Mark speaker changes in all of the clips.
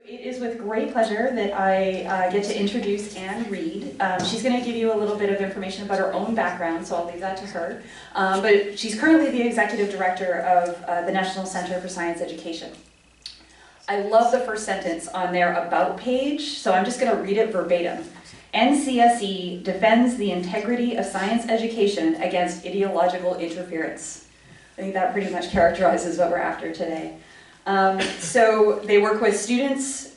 Speaker 1: It is with great pleasure that I get to introduce Reid. She's going to give you a little bit of information about her own background, so I'll leave that to her. But she's currently the Executive Director of the National Center for Science Education. I love the first sentence on their About page, so I'm just going to read it verbatim. NCSE defends the integrity of science education against ideological interference. I think that pretty much characterizes what we're after today. So they work with students,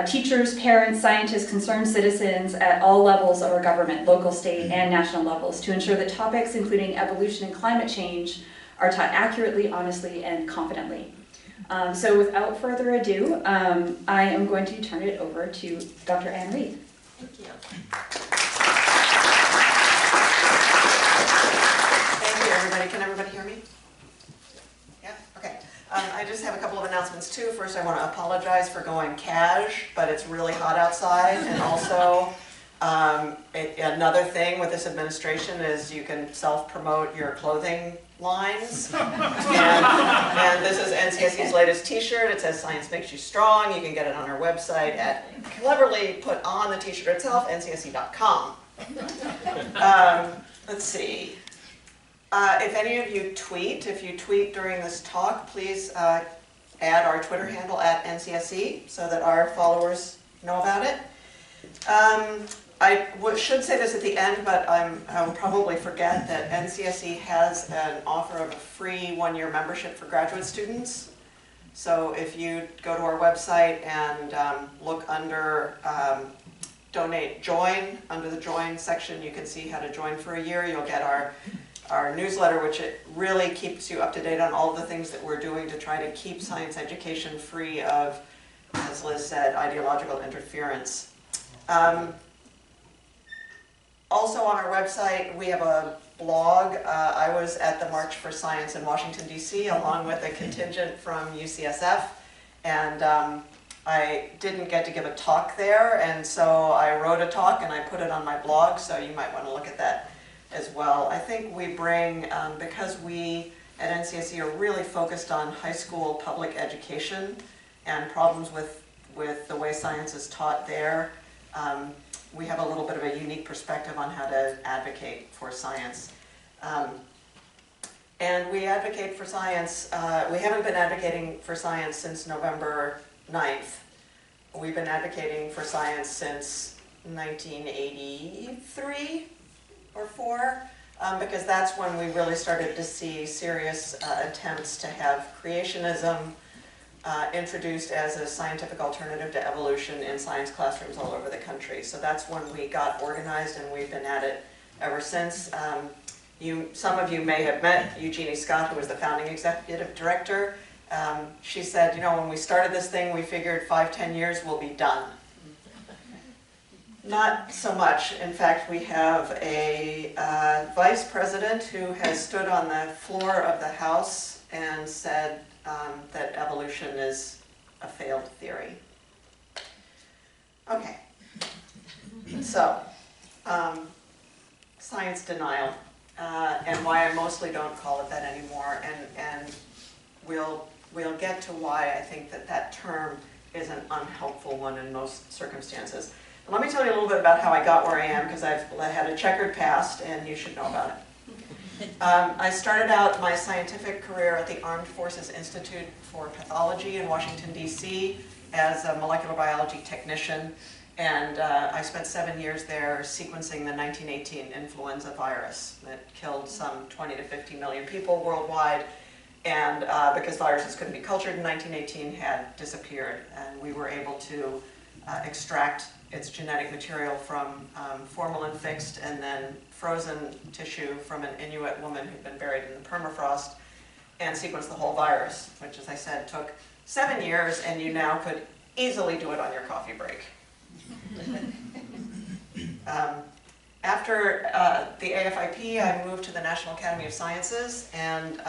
Speaker 1: teachers, parents, scientists, concerned citizens at all levels of our government, local, state, and national levels, to ensure that topics including evolution and climate change are taught accurately, honestly, and confidently. So without further ado, I am going to turn it over to Dr. Reid.
Speaker 2: Thank you.
Speaker 3: Thank you, everybody. Can everybody hear me? Yeah? Okay. I just have a couple of announcements, too. First, I want to apologize for going cash, but it's really hot outside. And also, another thing with this administration is you can self-promote your clothing lines. And this is NCSE's latest t-shirt. It says "Science Makes You Strong." You can get it on our website at, cleverly put on the t-shirt itself, ncsc.com. Let's see. If any of you tweet, during this talk, please add our Twitter handle at NCSE so that our followers know about it. I should say this at the end, but I will probably forget that NCSE has an offer of a free one-year membership for graduate students. So if you go to our website and look under Donate Join, under the Join section, you can see how to join for a year. You'll get our newsletter, which it really keeps you up to date on all of the things that we're doing to try to keep science education free of, as Liz said, ideological interference. Also on our website, we have a blog. I was at the March for Science in Washington, D.C., along with a contingent from UCSF, and I didn't get to give a talk there, and so I wrote a talk and I put it on my blog, so you might want to look at that as well. I think we bring, because we at NCSE are really focused on high school public education and problems with the way science is taught there, we have a little bit of a unique perspective on how to advocate for science. And we advocate for science, we haven't been advocating for science since November 9th. We've been advocating for science since 1983 or 4, because that's when we really started to see serious attempts to have creationism introduced as a scientific alternative to evolution in science classrooms all over the country. So that's when we got organized, and we've been at it ever since. Some of you may have met Eugenie Scott, who was the founding executive director. She said, you know, when we started this thing, we figured 5–10 years we'll be done. Not so much. In fact, we have a vice president who has stood on the floor of the House and said that evolution is a failed theory. Okay, so science denial, and why I mostly don't call it that anymore, and we'll get to why I think that term is an unhelpful one in most circumstances. Let me tell you a little bit about how I got where I am, because I've had a checkered past, and you should know about it. I started out my scientific career at the Armed Forces Institute for Pathology in Washington, D.C. as a molecular biology technician, and I spent 7 years there sequencing the 1918 influenza virus that killed some 20 to 50 million people worldwide, and because viruses couldn't be cultured in 1918, had disappeared, and we were able to extract its genetic material from formalin-fixed and then frozen tissue from an Inuit woman who'd been buried in the permafrost, and sequence the whole virus, which, as I said, took 7 years, and you now could easily do it on your coffee break. After the AFIP, I moved to the National Academy of Sciences and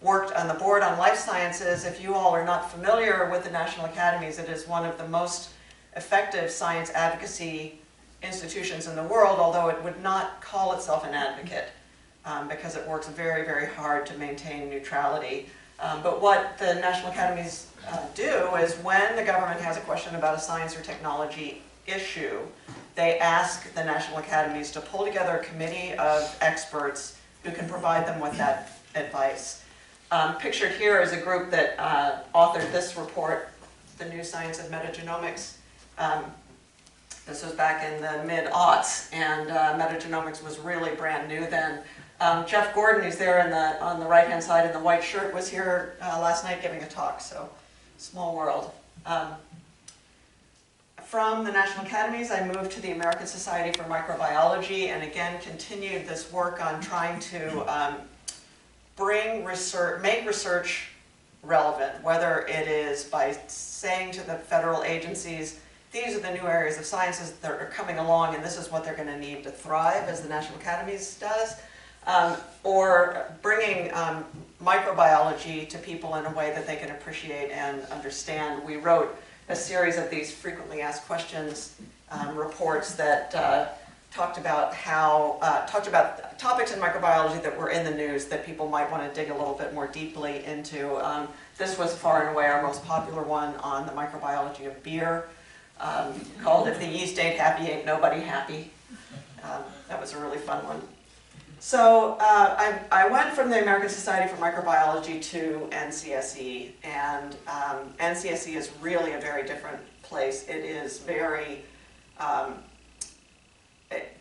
Speaker 3: worked on the board on life sciences. If you all are not familiar with the National Academies, it is one of the most effective science advocacy institutions in the world, although it would not call itself an advocate because it works very, very hard to maintain neutrality. But what the National Academies do is when the government has a question about a science or technology issue, they ask the National Academies to pull together a committee of experts who can provide them with that advice. Pictured here is a group that authored this report, The New Science of Metagenomics. This was back in the mid-aughts, and metagenomics was really brand new then. Jeff Gordon, who's there on the right-hand side in the white shirt, was here last night giving a talk, so small world. From the National Academies, I moved to the American Society for Microbiology, and again continued this work on trying to make research relevant, whether it is by saying to the federal agencies, these are the new areas of sciences that are coming along and this is what they're going to need to thrive, as the National Academies does, or bringing microbiology to people in a way that they can appreciate and understand. We wrote a series of these frequently asked questions reports that talked about topics in microbiology that were in the news that people might want to dig a little bit more deeply into. This was far and away our most popular one on the microbiology of beer, called "If the Yeast Ain't Happy, Ain't Nobody Happy." That was a really fun one. So I went from the American Society for Microbiology to NCSE, and NCSE is really a very different place. It is very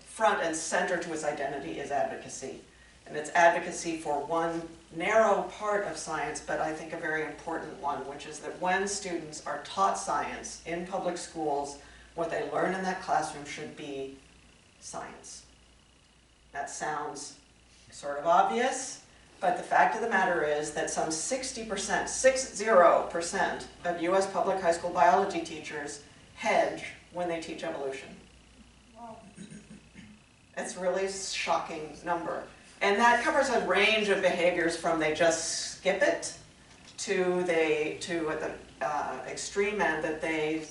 Speaker 3: front and center to its identity is advocacy. And it's advocacy for one narrow part of science, but I think a very important one, which is that when students are taught science in public schools, what they learn in that classroom should be science. That sounds sort of obvious, but the fact of the matter is that some 60% of US public high school biology teachers hedge when they teach evolution. Wow. It's a really shocking number. And that covers a range of behaviors from they just skip it to at the extreme end that they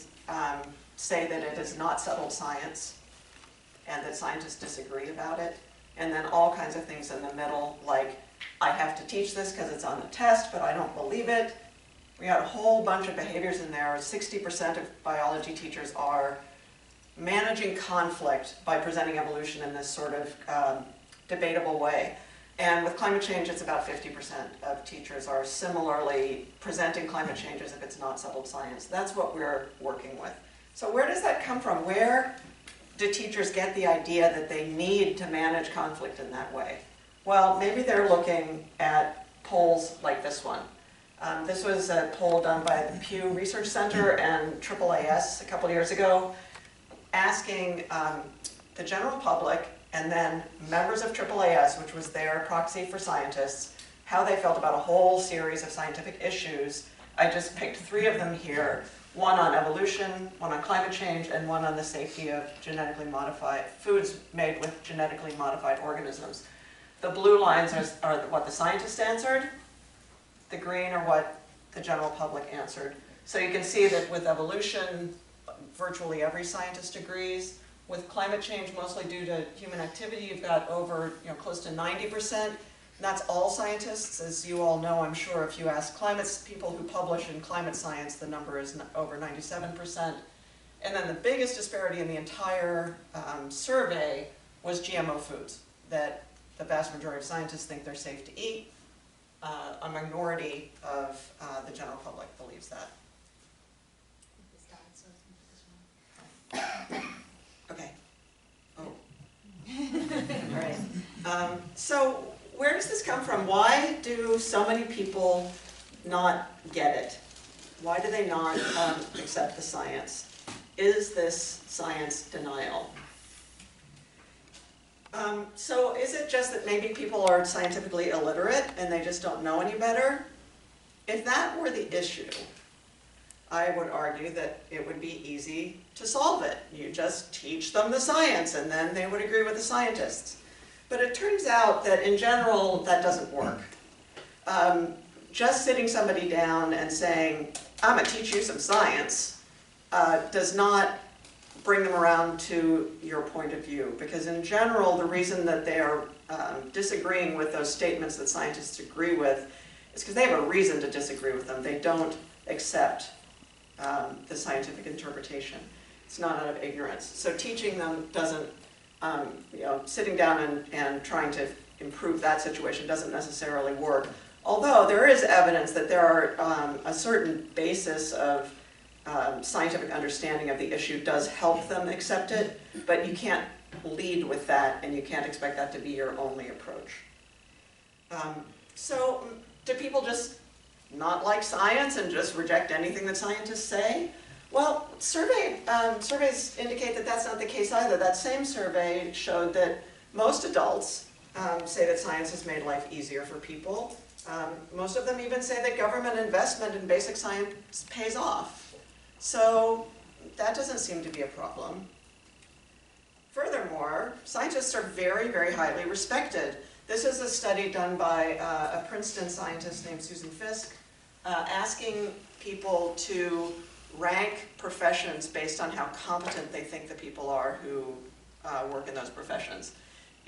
Speaker 3: say that it is not settled science and that scientists disagree about it. And then all kinds of things in the middle, like, I have to teach this because it's on the test, but I don't believe it. We had a whole bunch of behaviors in there. 60% of biology teachers are managing conflict by presenting evolution in this sort of debatable way. And with climate change, it's about 50% of teachers are similarly presenting climate change as if it's not settled science. That's what we're working with. So where does that come from? Where do teachers get the idea that they need to manage conflict in that way? Well, maybe they're looking at polls like this one. This was a poll done by the Pew Research Center and AAAS a couple years ago, asking the general public and then members of AAAS, which was their proxy for scientists, how they felt about a whole series of scientific issues. I just picked 3 of them here. One on evolution, one on climate change, and one on the safety of genetically modified foods made with genetically modified organisms. The blue lines are what the scientists answered. The green are what the general public answered. So you can see that with evolution, virtually every scientist agrees. With climate change, mostly due to human activity, you've got over, close to 90%. And that's all scientists. As you all know, I'm sure, if you ask people who publish in climate science, the number is over 97%. And then the biggest disparity in the entire survey was GMO foods, that the vast majority of scientists think they're safe to eat. A minority of the general public believes that. Okay. Oh. All right. So where does this come from? Why do so many people not get it? Why do they not accept the science? Is this science denial? So is it just that maybe people are scientifically illiterate and they just don't know any better? If that were the issue, I would argue that it would be easy to solve it. You just teach them the science and then they would agree with the scientists. But it turns out that in general, that doesn't work. Just sitting somebody down and saying, I'm going to teach you some science, does not bring them around to your point of view. Because in general, the reason that they are disagreeing with those statements that scientists agree with it's because they have a reason to disagree with them. They don't accept the scientific interpretation. It's not out of ignorance. So teaching them doesn't, sitting down and trying to improve that situation doesn't necessarily work. Although there is evidence that there are a certain basis of scientific understanding of the issue does help them accept it, but you can't lead with that and you can't expect that to be your only approach. So do people just not like science and just reject anything that scientists say? Well, surveys indicate that that's not the case either. That same survey showed that most adults say that science has made life easier for people. Most of them even say that government investment in basic science pays off. So that doesn't seem to be a problem. Furthermore, scientists are very, very highly respected. This is a study done by a Princeton scientist named Susan Fiske, asking people to rank professions based on how competent they think the people are who work in those professions.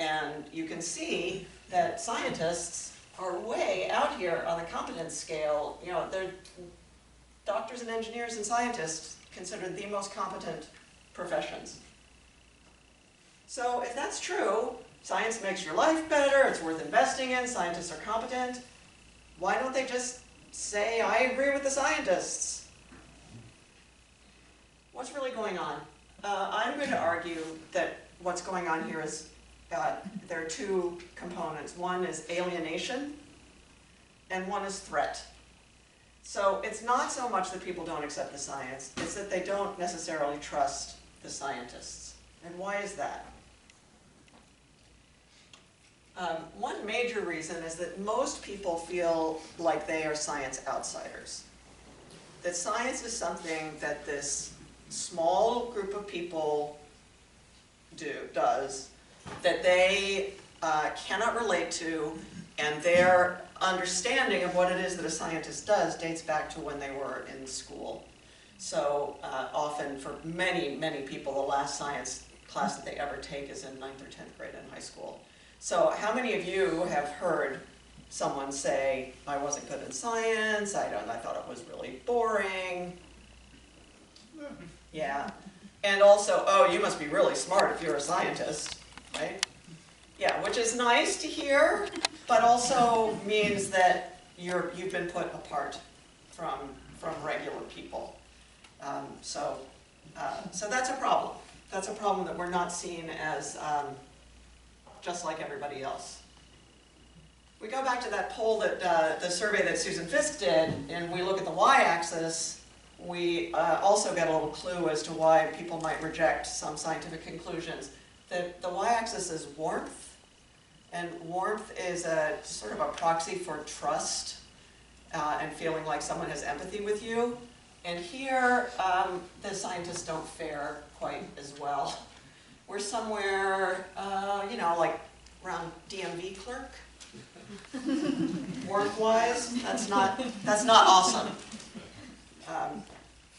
Speaker 3: And you can see that scientists are way out here on the competence scale. You know, they're doctors and engineers and scientists considered the most competent professions. So if that's true, science makes your life better, it's worth investing in, scientists are competent, why don't they just say, I agree with the scientists? What's really going on? I'm going to argue that what's going on here is there are two components. One is alienation, and one is threat. So it's not so much that people don't accept the science, it's that they don't necessarily trust the scientists. And why is that? One major reason is that most people feel like they are science outsiders. That science is something that this small group of people does, that they cannot relate to, and their understanding of what it is that a scientist does dates back to when they were in school. So often for many, many people, the last science class that they ever take is in 9th or 10th grade in high school. So how many of you have heard someone say, I wasn't good in science, I thought it was really boring? Yeah. And also, oh, you must be really smart if you're a scientist, right? Yeah, which is nice to hear, but also means that you've been put apart from regular people. So that's a problem. That's a problem that we're not seen as just like everybody else. We go back to that poll that the survey that Susan Fiske did, and we look at the y-axis. We also get a little clue as to why people might reject some scientific conclusions. The y-axis is warmth, and warmth is a sort of a proxy for trust and feeling like someone has empathy with you. And here, the scientists don't fare quite as well. We're somewhere, like around DMV clerk. Warmth-wise, that's not awesome.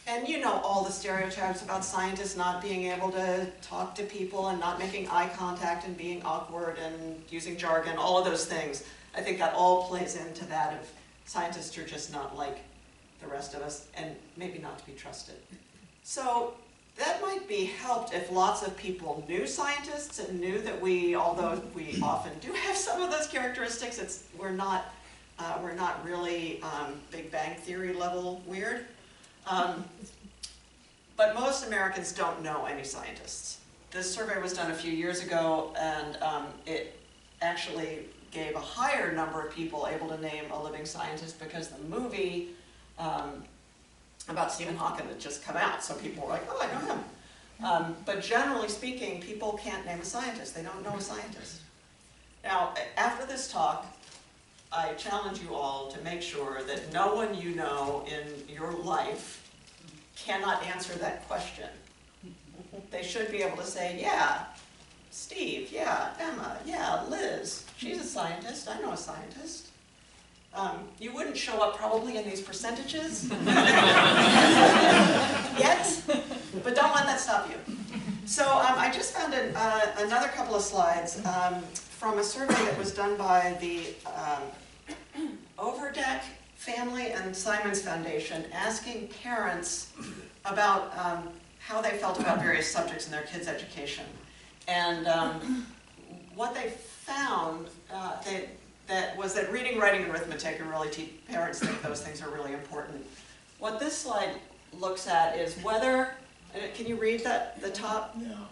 Speaker 3: And you know all the stereotypes about scientists not being able to talk to people and not making eye contact and being awkward and using jargon, all of those things. I think that all plays into that of scientists are just not like the rest of us and maybe not to be trusted. So that might be helped if lots of people knew scientists and knew that although we often do have some of those characteristics, we're not really Big Bang Theory level weird. But most Americans don't know any scientists. This survey was done a few years ago, and it actually gave a higher number of people able to name a living scientist because the movie about Stephen Hawking had just come out, so people were like, oh, I know him. But generally speaking, people can't name a scientist. They don't know a scientist. Now, after this talk, I challenge you all to make sure that no one you know in your life cannot answer that question. They should be able to say, yeah, Steve, yeah, Emma, yeah, Liz, she's a scientist, I know a scientist. You wouldn't show up probably in these percentages yet, but don't let that stop you. So I just found another couple of slides from a survey that was done by the Overdeck Family and Simons Foundation asking parents about how they felt about various subjects in their kids' education. And what they found was that reading, writing, and arithmetic are really parents think those things are really important. What this slide looks at is whether, can you read that, the top?
Speaker 2: No.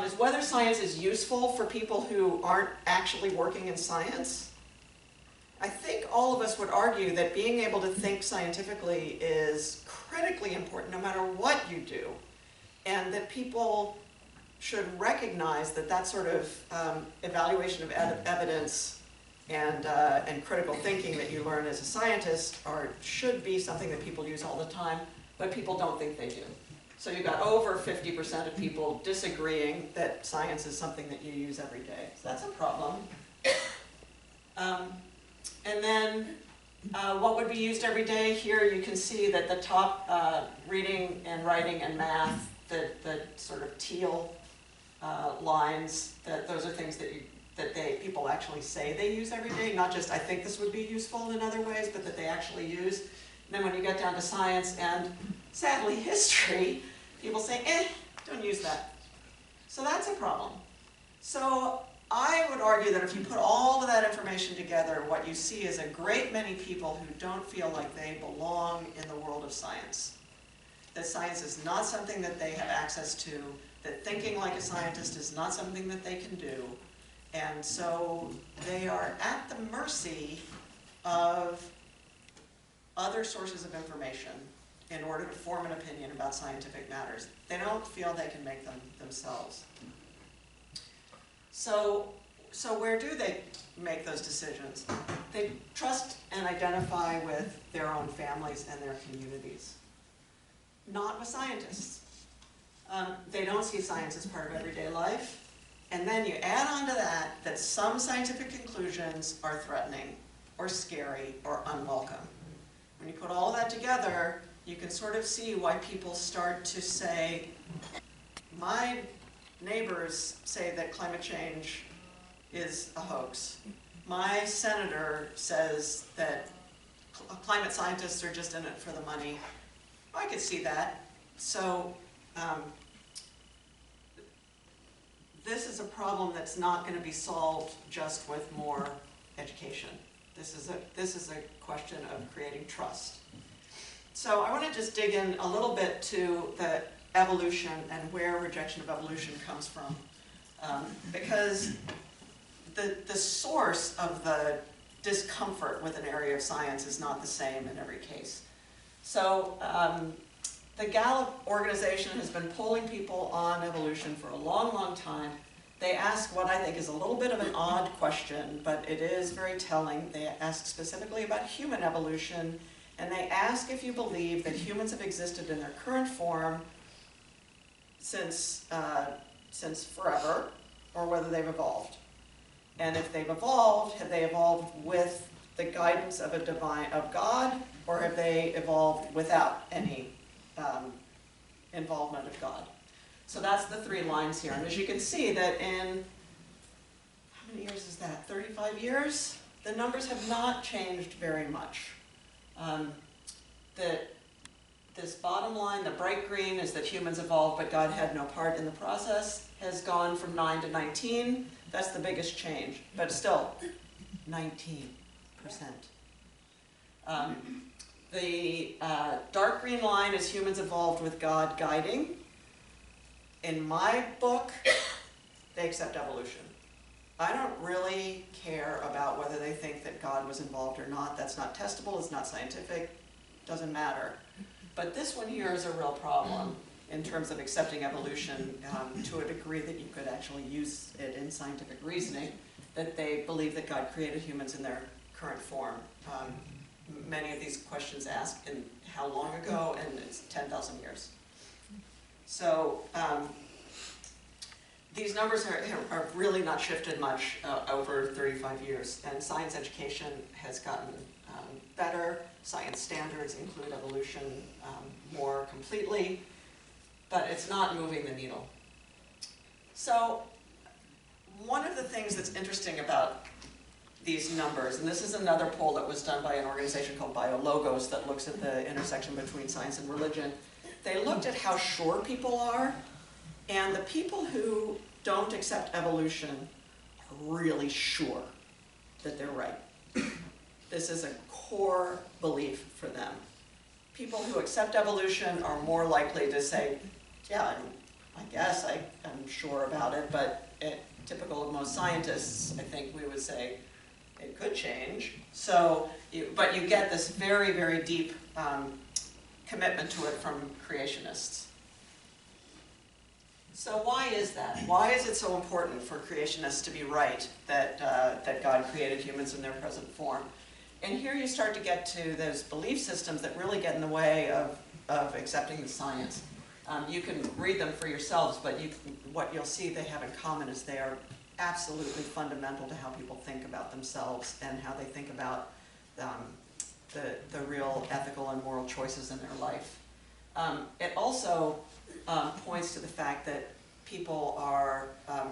Speaker 3: Is whether science is useful for people who aren't actually working in science. I think all of us would argue that being able to think scientifically is critically important no matter what you do, and that people should recognize that that sort of evaluation of evidence and critical thinking that you learn as a scientist should be something that people use all the time, but people don't think they do. So you've got over 50% of people disagreeing that science is something that you use every day. So that's a problem. And then what would be used every day? Here you can see that the top reading and writing and math, the sort of teal lines, those are things that people actually say they use every day, not just I think this would be useful in other ways, but that they actually use. And then when you get down to science and sadly history, people say, don't use that. So that's a problem. So I would argue that if you put all of that information together, what you see is a great many people who don't feel like they belong in the world of science. That science is not something that they have access to, that thinking like a scientist is not something that they can do, and so they are at the mercy of other sources of information in order to form an opinion about scientific matters. They don't feel they can make them themselves. So where do they make those decisions? They trust and identify with their own families and their communities, not with scientists. They don't see science as part of everyday life. And then you add on to that some scientific conclusions are threatening or scary or unwelcome. When you put all of that together, you can sort of see why people start to say, my neighbors say that climate change is a hoax. My senator says that climate scientists are just in it for the money. I could see that. So this is a problem that's not going to be solved just with more education. This is a question of creating trust. So I want to just dig in a little bit to the evolution and where rejection of evolution comes from. Because the source of the discomfort with an area of science is not the same in every case. So the Gallup organization has been polling people on evolution for a long, long time. They ask what I think is a little bit of an odd question, but it is very telling. They ask specifically about human evolution, and they ask if you believe that humans have existed in their current form since forever, or whether they've evolved. And if they've evolved, have they evolved with the guidance of of God, or have they evolved without any involvement of God? So that's the three lines here. And as you can see that in, how many years is that? 35 years? The numbers have not changed very much. This bottom line, the bright green, is that humans evolved but God had no part in the process, has gone from 9 to 19. That's the biggest change, but still 19%. The dark green line is humans evolved with God guiding. In my book, they accept evolution. I don't really care about whether they think that God was involved or not. That's not testable, it's not scientific, doesn't matter. But this one here is a real problem in terms of accepting evolution to a degree that you could actually use it in scientific reasoning, that they believe that God created humans in their current form. Many of these questions ask in how long ago, and it's 10,000 years. So these numbers are really not shifted much over 35 years, and science education has gotten better. Science standards include evolution more completely, but it's not moving the needle. So one of the things that's interesting about these numbers, and this is another poll that was done by an organization called BioLogos that looks at the intersection between science and religion. They looked at how sure people are, and the people who don't accept evolution are really sure that they're right. This is a core belief for them. People who accept evolution are more likely to say, yeah, I guess I'm sure about it, but typical of most scientists, I think we would say it could change. So, but you get this very, very deep commitment to it from creationists. So why is that? Why is it so important for creationists to be right that God created humans in their present form? And here you start to get to those belief systems that really get in the way of accepting the science. You can read them for yourselves, but what you'll see they have in common is they are absolutely fundamental to how people think about themselves and how they think about the real ethical and moral choices in their life. It also points to the fact that people are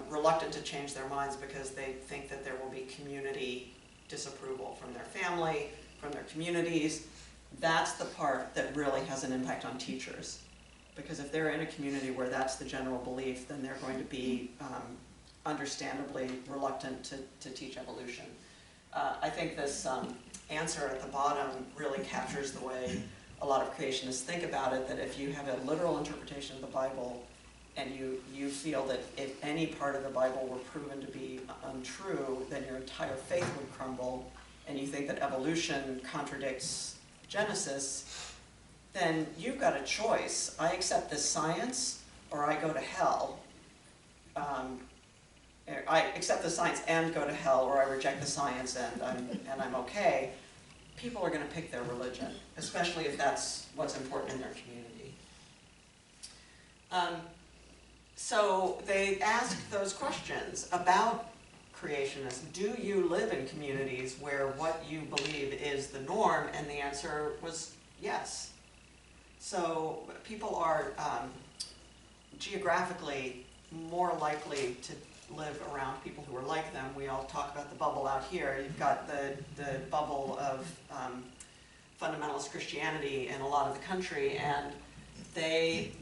Speaker 3: reluctant to change their minds because they think that there will be community disapproval from their family, from their communities. That's the part that really has an impact on teachers. Because if they're in a community where that's the general belief, then they're going to be understandably reluctant to teach evolution. I think this answer at the bottom really captures the way a lot of creationists think about it, that if you have a literal interpretation of the Bible and you feel that if any part of the Bible were proven to be untrue, then your entire faith would crumble, and you think that evolution contradicts Genesis, then you've got a choice. I accept this science, or I go to hell. I accept the science and go to hell, or I reject the science and I'm okay. People are going to pick their religion, especially if that's what's important in their community. So they asked those questions about creationists. Do you live in communities where what you believe is the norm? And the answer was yes. So people are geographically more likely to live around people who are like them. We all talk about the bubble out here. You've got the bubble of fundamentalist Christianity in a lot of the country, and they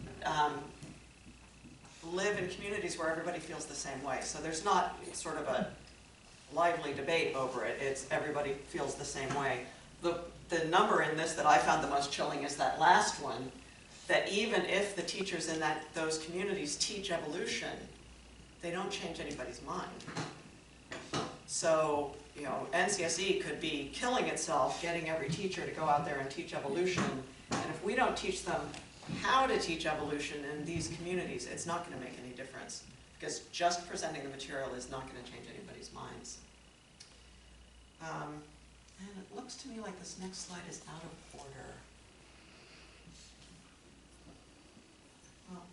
Speaker 3: live in communities where everybody feels the same way. So there's not sort of a lively debate over it. It's everybody feels the same way. The number in this that I found the most chilling is that last one, that even if the teachers in those communities teach evolution, they don't change anybody's mind. So, you know, NCSE could be killing itself getting every teacher to go out there and teach evolution, and if we don't teach them how to teach evolution in these communities, it's not going to make any difference, because just presenting the material is not going to change anybody's minds. And it looks to me like this next slide is out of order. Well,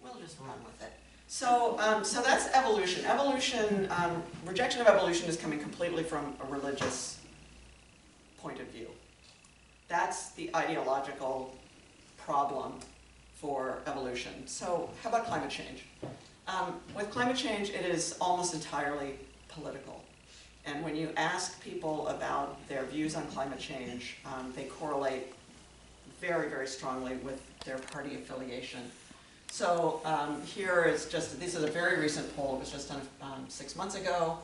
Speaker 3: we'll just run with it. So, so that's evolution. Rejection of evolution is coming completely from a religious point of view. That's the ideological problem for evolution. So how about climate change? With climate change, it is almost entirely political. And when you ask people about their views on climate change, they correlate very, very strongly with their party affiliation. So here is just, this is a very recent poll, it was just done 6 months ago,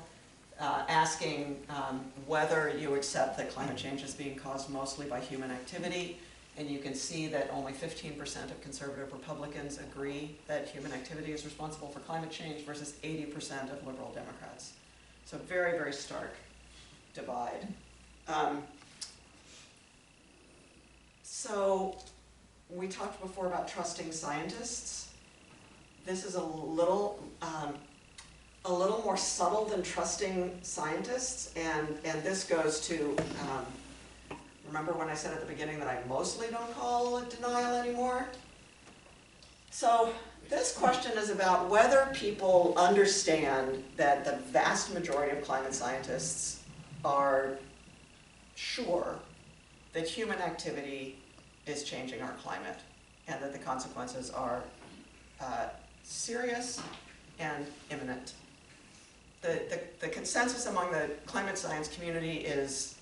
Speaker 3: asking whether you accept that climate change is being caused mostly by human activity. And you can see that only 15% of conservative Republicans agree that human activity is responsible for climate change versus 80% of liberal Democrats. So very, very stark divide. So we talked before about trusting scientists. This is a little more subtle than trusting scientists, and this goes to, remember when I said at the beginning that I mostly don't call it denial anymore? So this question is about whether people understand that the vast majority of climate scientists are sure that human activity is changing our climate and that the consequences are serious and imminent. the consensus among the climate science community is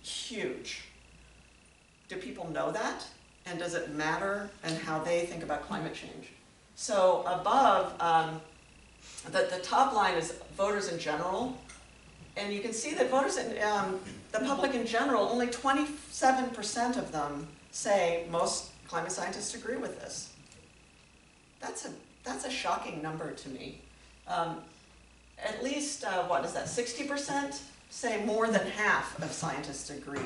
Speaker 3: huge. Do people know that? And does it matter in how they think about climate change? So above, the top line is voters in general. And you can see that voters in the public in general, only 27% of them say most climate scientists agree with this. That's a shocking number to me. At least, what is that, 60% say more than half of scientists agree.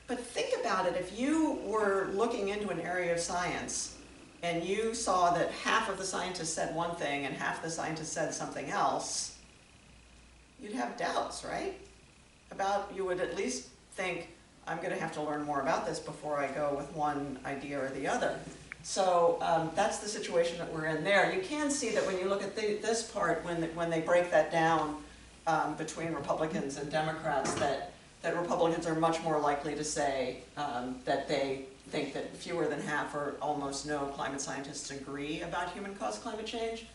Speaker 3: But think about it, if you were looking into an area of science and you saw that half of the scientists said one thing and half the scientists said something else, you'd have doubts, right? You would at least think, I'm going to have to learn more about this before I go with one idea or the other. So that's the situation that we're in there. You can see that when you look at this part, when they break that down between Republicans and Democrats, that Republicans are much more likely to say that they think that fewer than half or almost no climate scientists agree about human-caused climate change.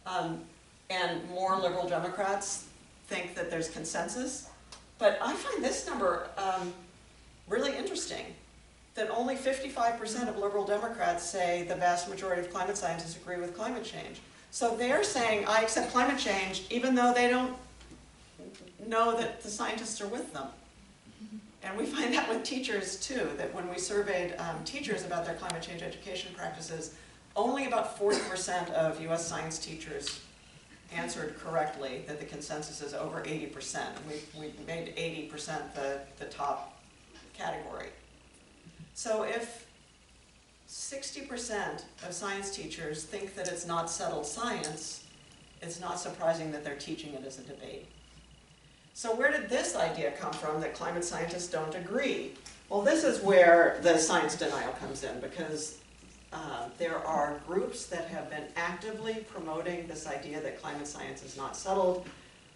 Speaker 3: And more liberal Democrats think that there's consensus. But I find this number really interesting, that only 55% of liberal Democrats say the vast majority of climate scientists agree with climate change. So they're saying, I accept climate change, even though they don't know that the scientists are with them. And we find that with teachers too, that when we surveyed teachers about their climate change education practices, only about 40% of US science teachers answered correctly that the consensus is over 80%. We made 80% the top category. So if 60% of science teachers think that it's not settled science, it's not surprising that they're teaching it as a debate. So where did this idea come from, that climate scientists don't agree? Well, this is where the science denial comes in, because there are groups that have been actively promoting this idea that climate science is not settled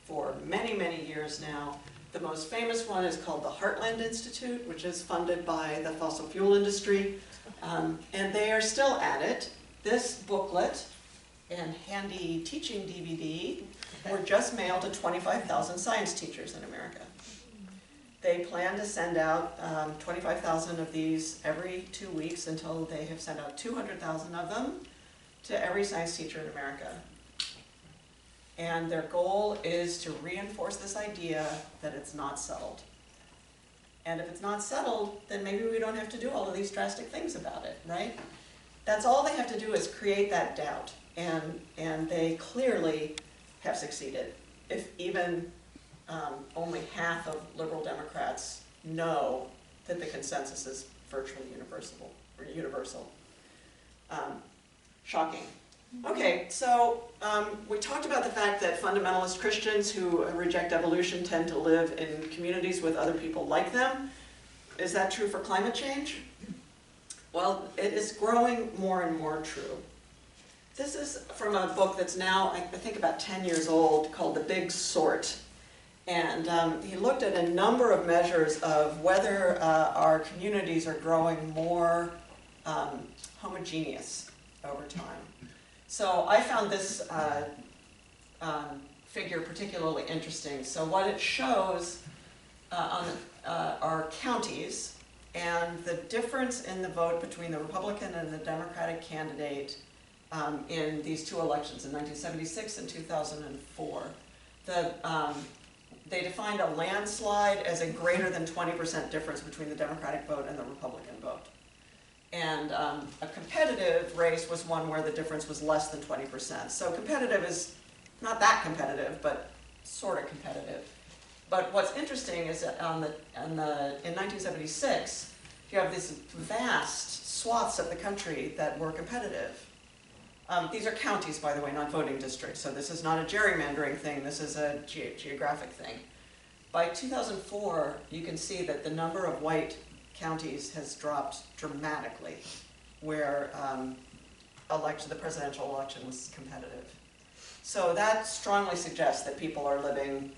Speaker 3: for many, many years now. The most famous one is called the Heartland Institute, which is funded by the fossil fuel industry, and they are still at it. This booklet and handy teaching DVD were just mailed to 25,000 science teachers in America. They plan to send out 25,000 of these every 2 weeks until they have sent out 200,000 of them to every science teacher in America. And their goal is to reinforce this idea that it's not settled. And if it's not settled, then maybe we don't have to do all of these drastic things about it, right? That's all they have to do is create that doubt. And they clearly have succeeded. If even only half of liberal Democrats know that the consensus is virtually universal. Shocking. Okay, so we talked about the fact that fundamentalist Christians who reject evolution tend to live in communities with other people like them. Is that true for climate change? Well, it is growing more and more true. This is from a book that's now, I think, about 10 years old, called The Big Sort. And he looked at a number of measures of whether our communities are growing more homogeneous over time. So I found this figure particularly interesting. So what it shows are counties, and the difference in the vote between the Republican and the Democratic candidate in these two elections, in 1976 and 2004. They defined a landslide as a greater than 20% difference between the Democratic vote and the Republican vote. And a competitive race was one where the difference was less than 20%. So competitive is not that competitive, but sort of competitive. But what's interesting is that in 1976, you have these vast swaths of the country that were competitive. These are counties, by the way, not voting districts. So this is not a gerrymandering thing. This is a geographic thing. By 2004, you can see that the number of white counties has dropped dramatically, where the presidential election was competitive. So that strongly suggests that people are living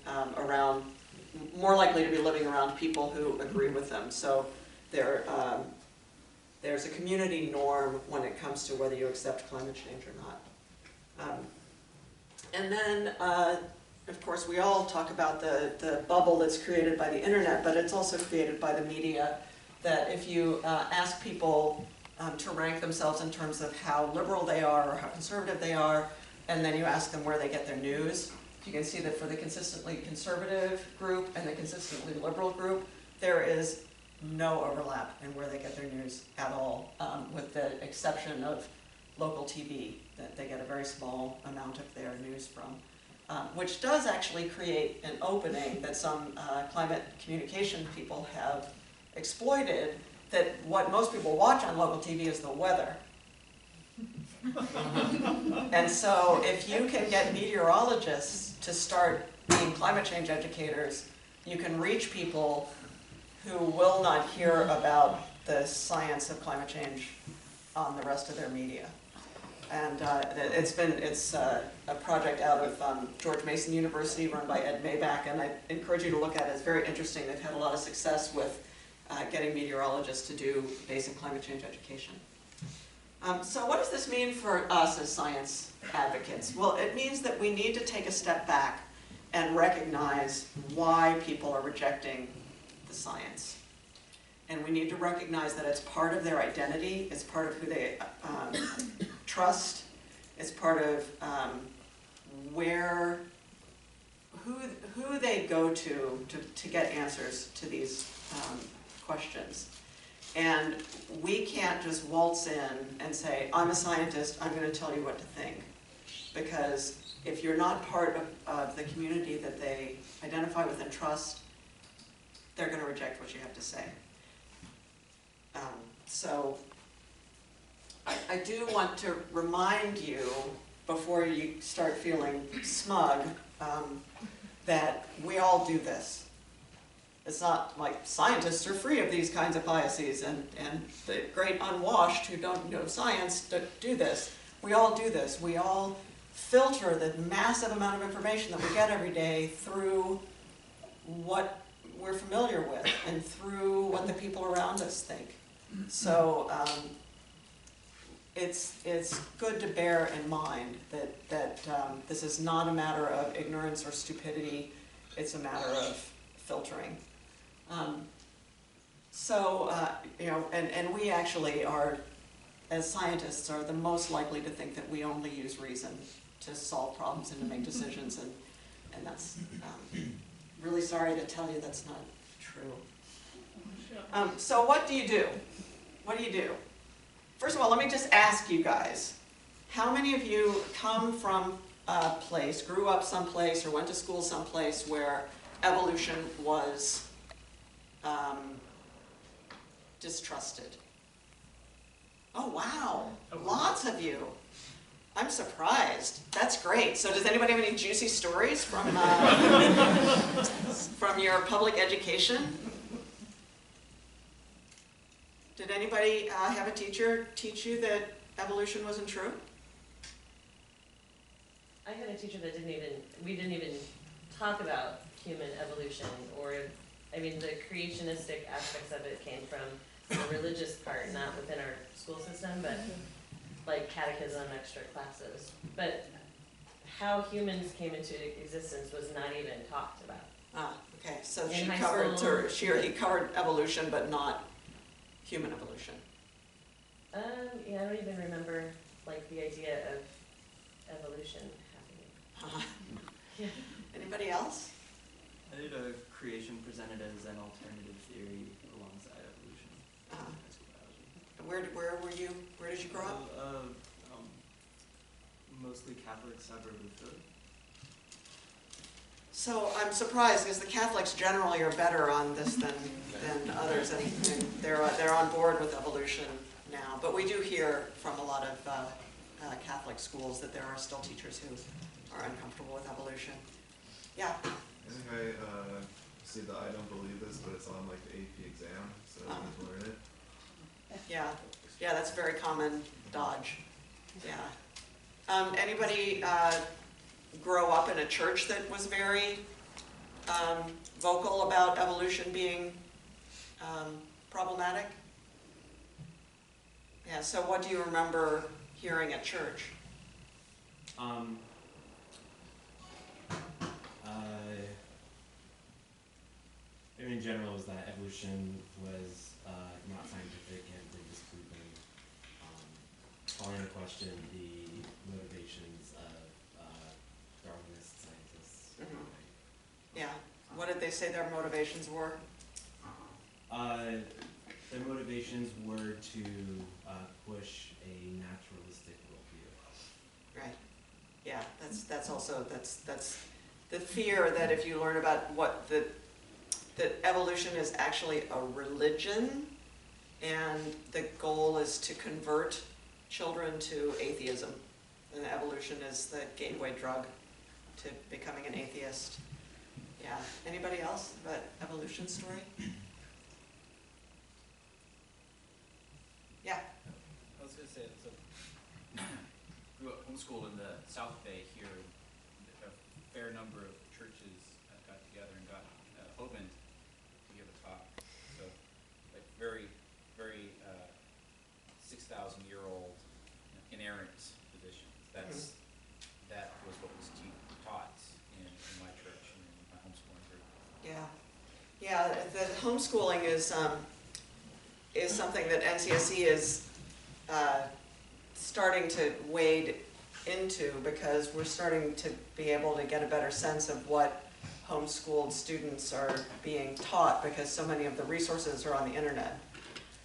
Speaker 3: more likely to be living around people who agree with them. So there's a community norm when it comes to whether you accept climate change or not. And then of course, we all talk about the bubble that's created by the internet, but it's also created by the media, that if you ask people to rank themselves in terms of how liberal they are or how conservative they are, and then you ask them where they get their news, you can see that for the consistently conservative group and the consistently liberal group, there is no overlap in where they get their news at all, with the exception of local TV, that they get a very small amount of their news from, which does actually create an opening that some climate communication people have exploited, that what most people watch on local TV is the weather. And so if you can get meteorologists to start being climate change educators, you can reach people who will not hear about the science of climate change on the rest of their media. And it's a project out of George Mason University run by Ed Maybach, and I encourage you to look at it. It's very interesting. They've had a lot of success with getting meteorologists to do basic climate change education. So what does this mean for us as science advocates? Well, it means that we need to take a step back and recognize why people are rejecting the science. And we need to recognize that it's part of their identity, it's part of who they trust, it's part of who they go to get answers to these questions. And we can't just waltz in and say, I'm a scientist, I'm going to tell you what to think. Because if you're not part of the community that they identify with and trust, they're going to reject what you have to say. So I do want to remind you, before you start feeling smug, that we all do this. It's not like scientists are free of these kinds of biases, and the great unwashed who don't know science do this. We all do this. We all filter the massive amount of information that we get every day through what we're familiar with and through what the people around us think. So it's good to bear in mind that this is not a matter of ignorance or stupidity. It's a matter of filtering. And we actually are, as scientists, are the most likely to think that we only use reason to solve problems and to make decisions, and that's really sorry to tell you that's not true. So what do you do? What do you do? First of all, let me just ask you guys, how many of you come from a place, grew up someplace, or went to school someplace where evolution was distrusted? Oh, wow. Lots of you. I'm surprised. That's great. So does anybody have any juicy stories from from your public education? Did anybody have a teacher teach you that evolution wasn't true?
Speaker 2: I had a teacher that we didn't even talk about human evolution, or, I mean, the creationistic aspects of it came from the religious part, not within our school system, but like catechism, extra classes. But how humans came into existence was not even talked about.
Speaker 3: Ah, okay. So
Speaker 2: In
Speaker 3: she
Speaker 2: high
Speaker 3: covered,
Speaker 2: school,
Speaker 3: or she or he covered evolution, but not human evolution.
Speaker 2: Yeah, I don't even remember like the idea of evolution happening. Yeah.
Speaker 3: Anybody else?
Speaker 4: I did a creation presented as an alternative theory alongside evolution. High school biology.
Speaker 3: Where were you? Where did you grow up?
Speaker 4: Mostly Catholic suburb of Philly.
Speaker 3: So I'm surprised because the Catholics generally are better on this than others, and they're on board with evolution now. But we do hear from a lot of Catholic schools that there are still teachers who are uncomfortable with evolution. Yeah.
Speaker 5: I think I see that I don't believe this, but it's on like the AP exam, so I need to learn it.
Speaker 3: Yeah, that's a very common dodge. Yeah. Anybody grow up in a church that was very vocal about evolution being problematic? Yeah, so what do you remember hearing at church?
Speaker 6: general was that evolution was not scientific and been disproven, calling into question the motivations of Darwinist scientists.
Speaker 3: Mhm. Yeah. What did they say their motivations were?
Speaker 6: Their motivations were to push a naturalistic worldview.
Speaker 3: Right. Yeah, that's also the fear that if you learn about that evolution is actually a religion, and the goal is to convert children to atheism, and evolution is the gateway drug to becoming an atheist. Yeah. Anybody else about evolution story? Yeah.
Speaker 7: I was going to say, so grew up homeschooled in the South Bay here. A fair number of churches got together and got Hovind to give a talk. So, like very, very 6,000-year-old inerrant positions. That was what was taught in my church and in my homeschooling group.
Speaker 3: Yeah. Yeah. The homeschooling is something that NCSE is starting to wade into, because we're starting to be able to get a better sense of what homeschooled students are being taught, because so many of the resources are on the internet.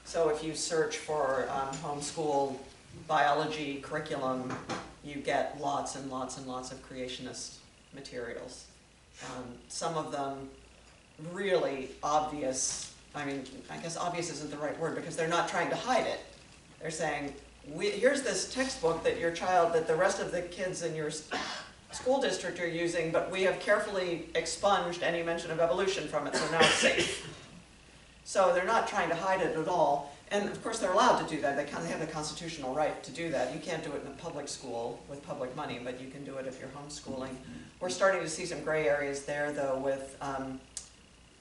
Speaker 3: So if you search for homeschool biology curriculum, you get lots and lots and lots of creationist materials. Some of them really obvious. I mean, I guess obvious isn't the right word, because they're not trying to hide it. They're saying, here's this textbook that that the rest of the kids in your school district are using, but we have carefully expunged any mention of evolution from it, so now it's safe. So they're not trying to hide it at all. And of course they're allowed to do that. They have the constitutional right to do that. You can't do it in a public school with public money, but you can do it if you're homeschooling. We're starting to see some gray areas there, though, with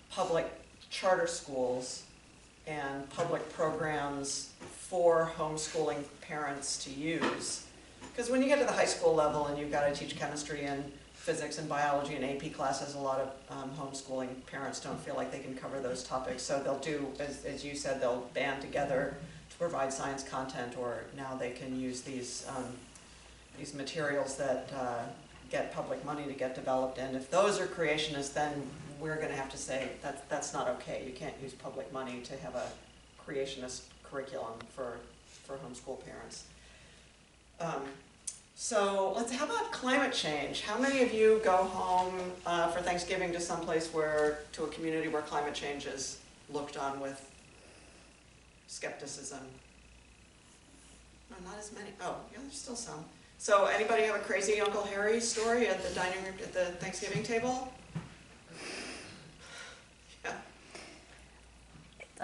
Speaker 3: public charter schools and public programs for homeschooling parents to use. Because when you get to the high school level and you've got to teach chemistry and physics and biology and AP classes, a lot of homeschooling parents don't feel like they can cover those topics. So they'll do, as you said, they'll band together to provide science content, or now they can use these materials that get public money to get developed. And if those are creationists, then we're going to have to say that's not okay. You can't use public money to have a creationist curriculum for homeschool parents. So how about climate change? How many of you go home for Thanksgiving to someplace to a community where climate change is looked on with skepticism? No, not as many. Oh, yeah, there's still some. So anybody have a crazy Uncle Harry story at the dining room, at the Thanksgiving table?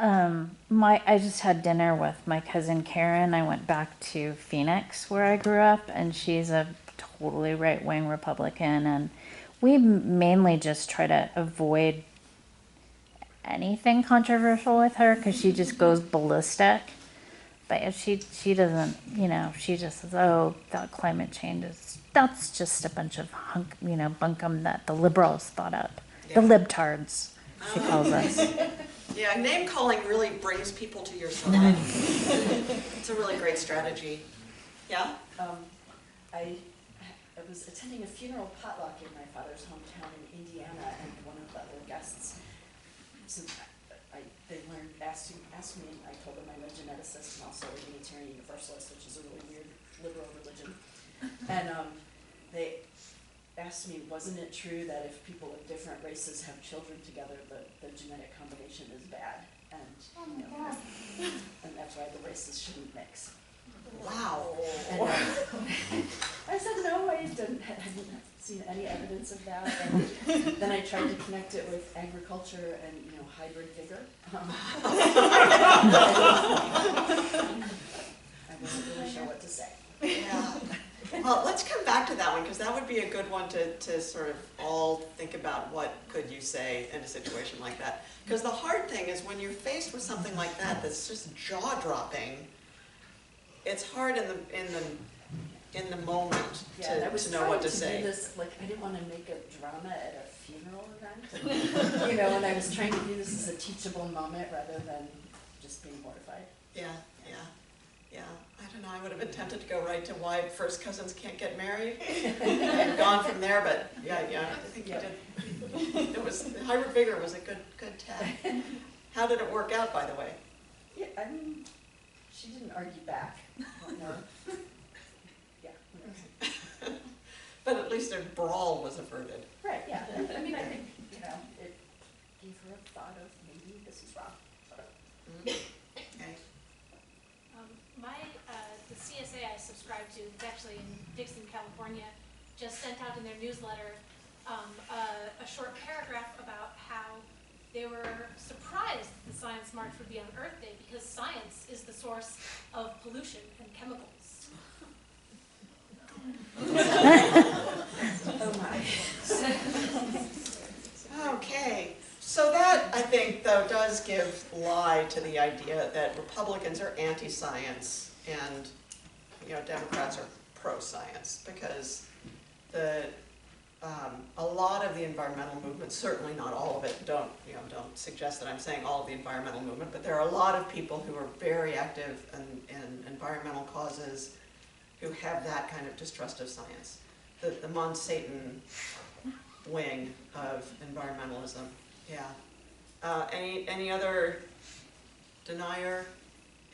Speaker 8: I just had dinner with my cousin Karen. I went back to Phoenix where I grew up, and she's a totally right-wing Republican, and we mainly just try to avoid anything controversial with her because she just goes ballistic. But she doesn't, she just says, oh, that climate change that's just a bunch of bunkum that the liberals thought up.
Speaker 3: Yeah.
Speaker 8: The libtards, she calls us.
Speaker 3: Yeah, name calling really brings people to your side. It's a really great strategy. Yeah?
Speaker 9: I was attending a funeral potluck in my father's hometown in Indiana, and one of the other guests, they asked me, and I told them I'm a geneticist and also a Unitarian Universalist, which is a really weird liberal religion. And they asked me, wasn't it true that if people of different races have children together, the genetic combination is bad? And, and that's why the races shouldn't mix.
Speaker 3: Wow.
Speaker 9: And I said, no, I hadn't seen any evidence of that. And then I tried to connect it with agriculture and, hybrid vigor. I wasn't really sure what to say.
Speaker 3: Yeah. Well, let's come back to that one, because that would be a good one to sort of all think about what could you say in a situation like that. Because the hard thing is when you're faced with something like that that's just jaw-dropping, it's hard in the moment to know what to say.
Speaker 9: This, I didn't want to make a drama at a funeral event. You know, and I was trying to view this as a teachable moment rather than just being mortified.
Speaker 3: Yeah, yeah, yeah. I don't know, I would have been tempted to go right to why first cousins can't get married. And gone from there, but yeah, I think you did. It was, hybrid vigor was a good tag. How did it work out, by the way?
Speaker 9: Yeah, I mean, she didn't argue back. No. Yeah.
Speaker 3: But at least a brawl was averted.
Speaker 9: Right, yeah. I mean, I think, you know, it gave her a thought of maybe this is wrong.
Speaker 3: Okay.
Speaker 10: The CSA I subscribe to, it's actually in Dixon, California, just sent out in their newsletter a short paragraph about how they were surprised the Science March would be on Earth Day because science is the source of pollution and chemicals.
Speaker 9: Oh my.
Speaker 3: Okay, so that, I think, though, does give lie to the idea that Republicans are anti-science and, you know, Democrats are pro-science, because a lot of the environmental movement, certainly not all of it, don't suggest that I'm saying all of the environmental movement, but there are a lot of people who are very active in environmental causes who have that kind of distrust of science. The Monsatan wing of environmentalism, yeah. Any other denier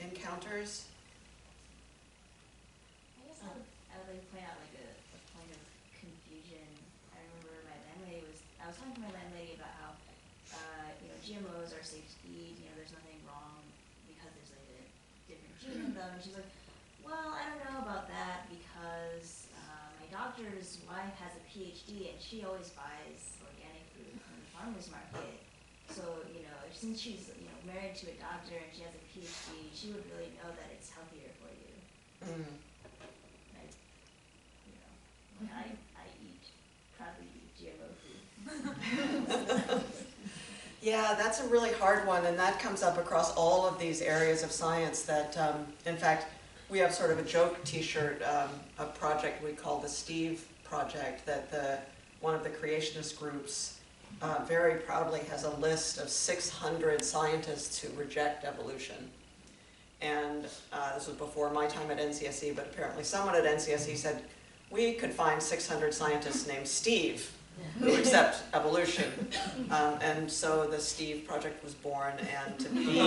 Speaker 3: encounters?
Speaker 11: I guess I would like to point out like a point of confusion. I remember I was talking to my landlady about how, GMOs are safe to eat, there's nothing wrong because there's like a different gene in them, and she's like, well, I don't know about that because my doctor's wife has a PhD and she always buys organic food from the farmer's market. So, since she's, married to a doctor and she has a PhD, she would really know that it's healthier for you.
Speaker 3: Mm.
Speaker 11: I proudly eat GMO food.
Speaker 3: Yeah, that's a really hard one, and that comes up across all of these areas of science that, in fact, we have sort of a joke t-shirt, a project we call the Steve Project, that one of the creationist groups very proudly has a list of 600 scientists who reject evolution. And this was before my time at NCSE, but apparently someone at NCSE said, we could find 600 scientists named Steve who accept evolution. And so the Steve Project was born, and to be...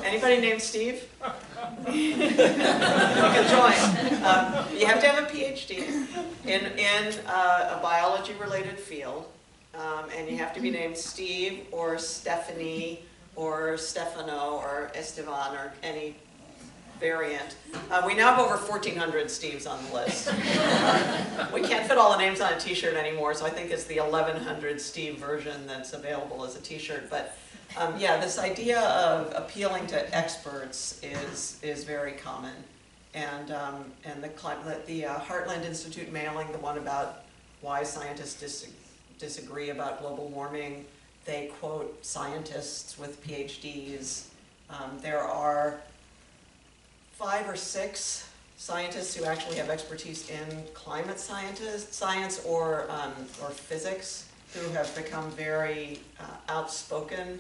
Speaker 3: Anybody named Steve? You can join. You have to have a PhD in a biology-related field, and you have to be named Steve or Stephanie or Stefano or Esteban or any variant. We now have over 1,400 Steves on the list. We can't fit all the names on a t-shirt anymore, so I think it's the 1,100 Steve version that's available as a t-shirt. But yeah, this idea of appealing to experts is very common. And the Heartland Institute mailing, the one about why scientists disagree about global warming, they quote scientists with PhDs. There are 5 or 6 scientists who actually have expertise in climate science or physics, who have become very outspoken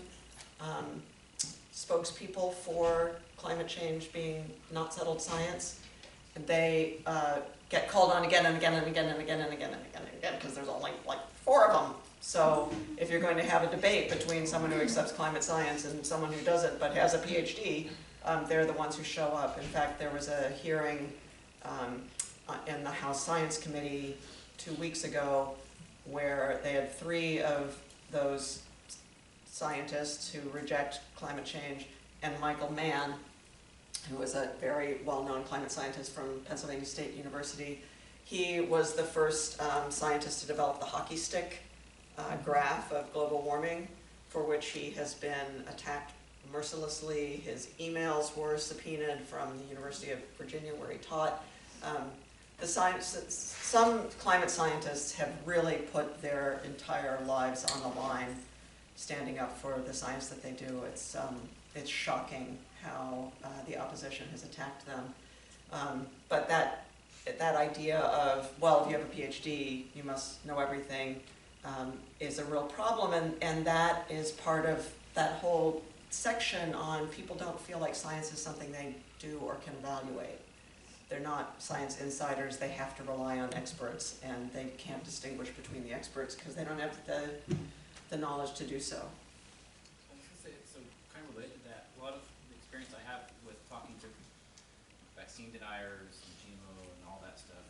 Speaker 3: spokespeople for climate change being not settled science. And they get called on again and again and again and again and again and again and again, because there's only like 4 of them. So if you're going to have a debate between someone who accepts climate science and someone who doesn't but has a PhD, they're the ones who show up. In fact, there was a hearing in the House Science Committee 2 weeks ago where they had 3 of those scientists who reject climate change, and Michael Mann, who was a very well-known climate scientist from Pennsylvania State University. He was the first scientist to develop the hockey stick graph of global warming, for which he has been attacked mercilessly. His emails were subpoenaed from the University of Virginia, where he taught. Some climate scientists have really put their entire lives on the line standing up for the science that they do. It's shocking how the opposition has attacked them. But that idea of, well, if you have a PhD, you must know everything, is a real problem, and that is part of that whole section on people don't feel like science is something they do or can evaluate. They're not science insiders, they have to rely on experts, and they can't distinguish between the experts because they don't have the knowledge to do so.
Speaker 7: I was gonna say, so kind of related to that, a lot of the experience I have with talking to vaccine deniers and GMO and all that stuff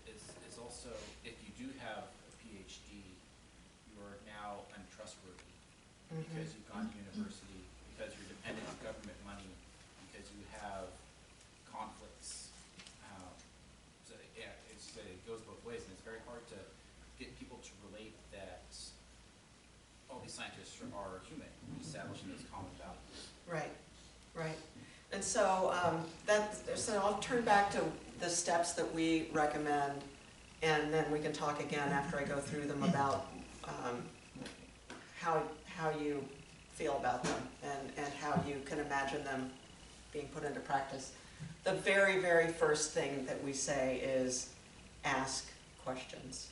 Speaker 7: is also, if you do have a PhD, you are now untrustworthy because you've gone to university, because you're dependent on government money, because you have conflicts. So yeah, it goes both ways, and it's very hard to get people to relate that all these scientists are human, establishing those common values.
Speaker 3: Right, right. And so so I'll turn back to the steps that we recommend, and then we can talk again after I go through them about how you feel about them and how you can imagine them being put into practice. The very, very first thing that we say is ask questions.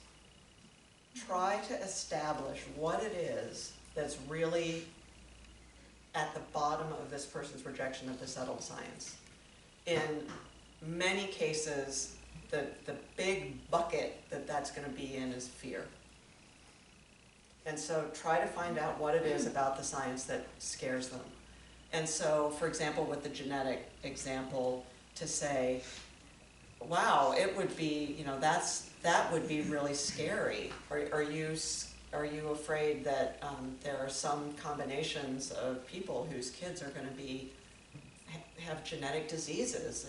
Speaker 3: Try to establish what it is that's really at the bottom of this person's rejection of the settled science. In many cases, the big bucket that's going to be in is fear. And so try to find out what it is about the science that scares them. And so, for example, with the genetic example, to say, wow, it would be, that would be really scary. Are you afraid that there are some combinations of people whose kids are going to have genetic diseases?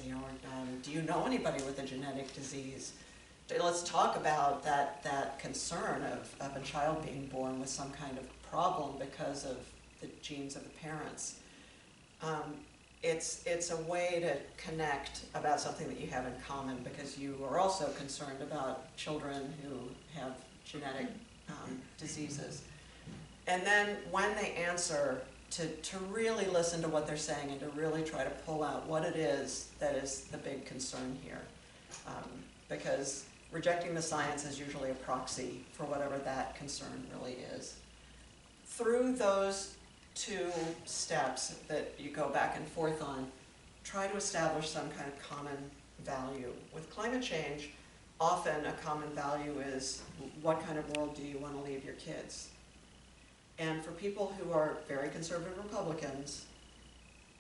Speaker 3: Do you know anybody with a genetic disease? Let's talk about that concern of a child being born with some kind of problem because of the genes of the parents. It's a way to connect about something that you have in common, because you are also concerned about children who have genetic diseases. And then when they answer, to really listen to what they're saying and to really try to pull out what it is that is the big concern here. Because rejecting the science is usually a proxy for whatever that concern really is. Through those two steps that you go back and forth on, try to establish some kind of common value. With climate change, often a common value is, what kind of world do you want to leave your kids? And for people who are very conservative Republicans,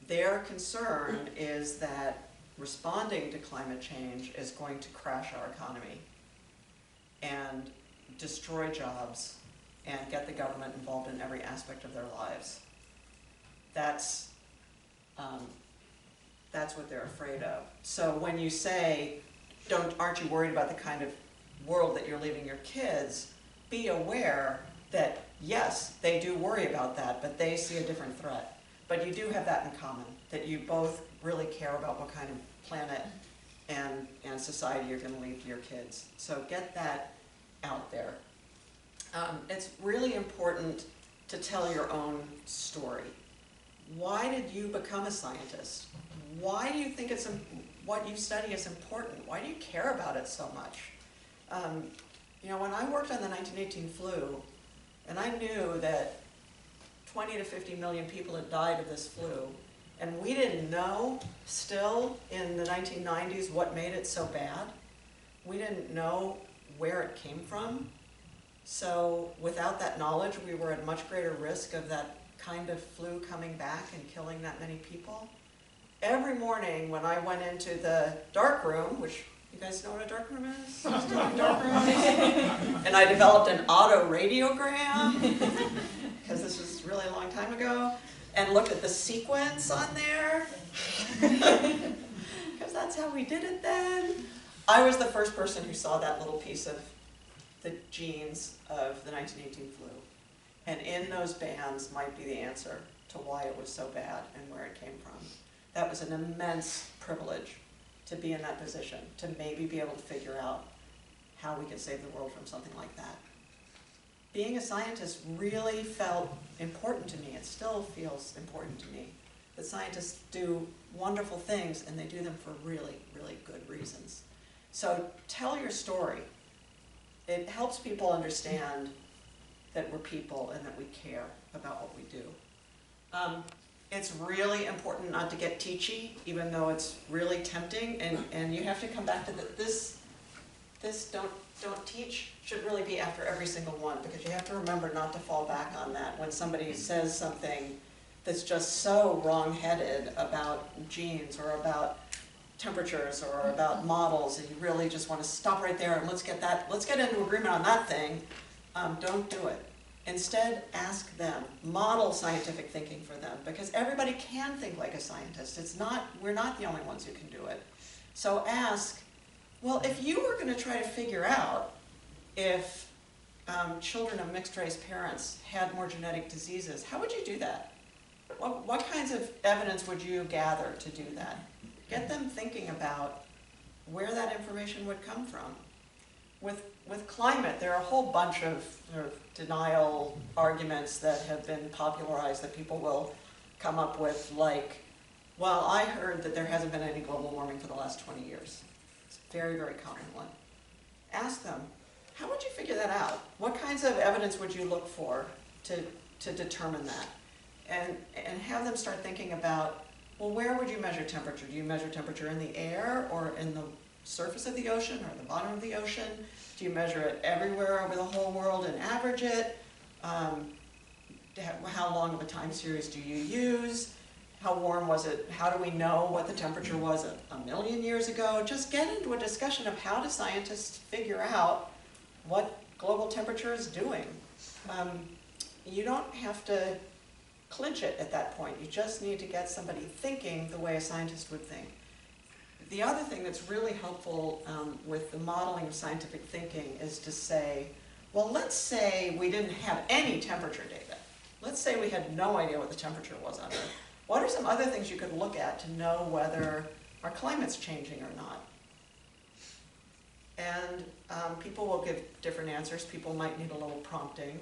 Speaker 3: their concern is that responding to climate change is going to crash our economy and destroy jobs and get the government involved in every aspect of their lives. That's what they're afraid of. So when you say, aren't you worried about the kind of world that you're leaving your kids, be aware that yes, they do worry about that, but they see a different threat. But you do have that in common, that you both really care about what kind of planet and society you're going to leave to your kids. So get that out there. It's really important to tell your own story. Why did you become a scientist? Why do you think what you study is important? Why do you care about it so much? When I worked on the 1918 flu, and I knew that 20 to 50 million people had died of this flu, and we didn't know still in the 1990s what made it so bad. We didn't know where it came from. So without that knowledge, we were at much greater risk of that kind of flu coming back and killing that many people. Every morning when I went into the dark room, which you guys know what a dark room is? Still in dark rooms? And I developed an autoradiogram, because this was really a long time ago, and looked at the sequence on there, because that's how we did it then. I was the first person who saw that little piece of the genes of the 1918 flu. And in those bands might be the answer to why it was so bad and where it came from. That was an immense privilege to be in that position, to maybe be able to figure out how we could save the world from something like that. Being a scientist really felt important to me. It still feels important to me. That scientists do wonderful things, and they do them for really, really good reasons. So tell your story. It helps people understand that we're people and that we care about what we do. It's really important not to get teachy, even though it's really tempting, and you have to come back to this don't teach should really be after every single one, because you have to remember not to fall back on that when somebody says something that's just so wrong-headed about genes or about temperatures or about models, and you really just want to stop right there and let's get into agreement on that thing. Don't do it. Instead, ask them. Model scientific thinking for them, because everybody can think like a scientist. We're not the only ones who can do it. So ask, well, if you were going to try to figure out if children of mixed-race parents had more genetic diseases, how would you do that? What kinds of evidence would you gather to do that? Get them thinking about where that information would come from. With climate, there are a whole bunch of sort of denial arguments that have been popularized that people will come up with, like, well, I heard that there hasn't been any global warming for the last 20 years. It's a very, very common one. Ask them, how would you figure that out? What kinds of evidence would you look for to determine that? And have them start thinking about, well, where would you measure temperature? Do you measure temperature in the air or in the surface of the ocean or the bottom of the ocean? Do you measure it everywhere over the whole world and average it? How long of a time series do you use? How warm was it? How do we know what the temperature was a million years ago? Just get into a discussion of how do scientists figure out what global temperature is doing. You don't have to clinch it at that point. You just need to get somebody thinking the way a scientist would think. The other thing that's really helpful with the modeling of scientific thinking is to say, well, let's say we didn't have any temperature data. Let's say we had no idea what the temperature was on Earth. What are some other things you could look at to know whether our climate's changing or not? And people will give different answers. People might need a little prompting.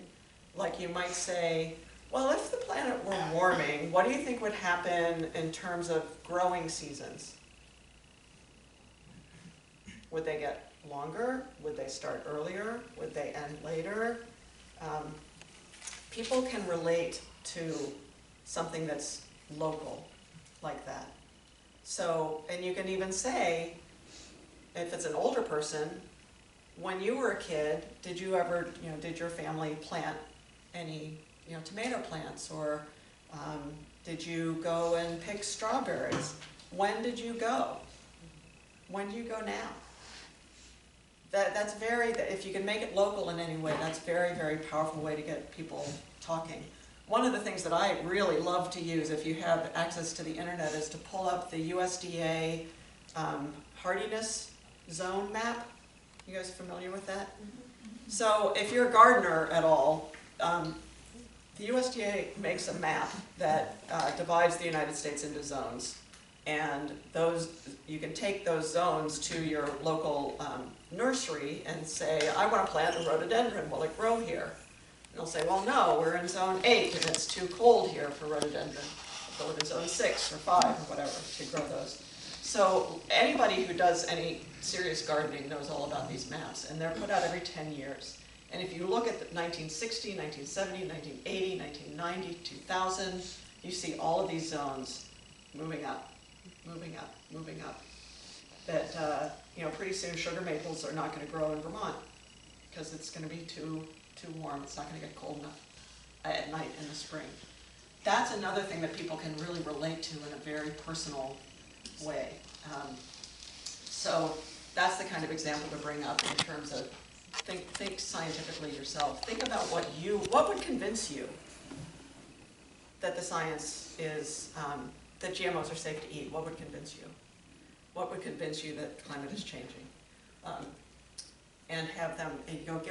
Speaker 3: Like you might say, well, if the planet were warming, what do you think would happen in terms of growing seasons? Would they get longer? Would they start earlier? Would they end later? People can relate to something that's local like that. So, and you can even say, if it's an older person, when you were a kid, did you ever, did your family plant any, tomato plants, or did you go and pick strawberries? When did you go? When do you go now? That's very, if you can make it local in any way, that's very, very powerful way to get people talking. One of the things that I really love to use if you have access to the internet is to pull up the USDA hardiness zone map. You guys familiar with that? So if you're a gardener at all, the USDA makes a map that divides the United States into zones. And you can take those zones to your local nursery and say, I want to plant a rhododendron. Will it grow here? And they'll say, well, no, we're in zone 8 and it's too cold here for rhododendron. We'll go to zone 6 or 5 or whatever to grow those. So anybody who does any serious gardening knows all about these maps, and they're put out every 10 years. And if you look at 1960, 1970, 1980, 1990, 2000, you see all of these zones moving up. Moving up, moving up. That pretty soon sugar maples are not going to grow in Vermont because it's going to be too warm. It's not going to get cold enough at night in the spring. That's another thing that people can really relate to in a very personal way. So that's the kind of example to bring up in terms of think scientifically yourself. Think about what would convince you that the science is that GMOs are safe to eat. What would convince you? What would convince you that climate is changing? And have them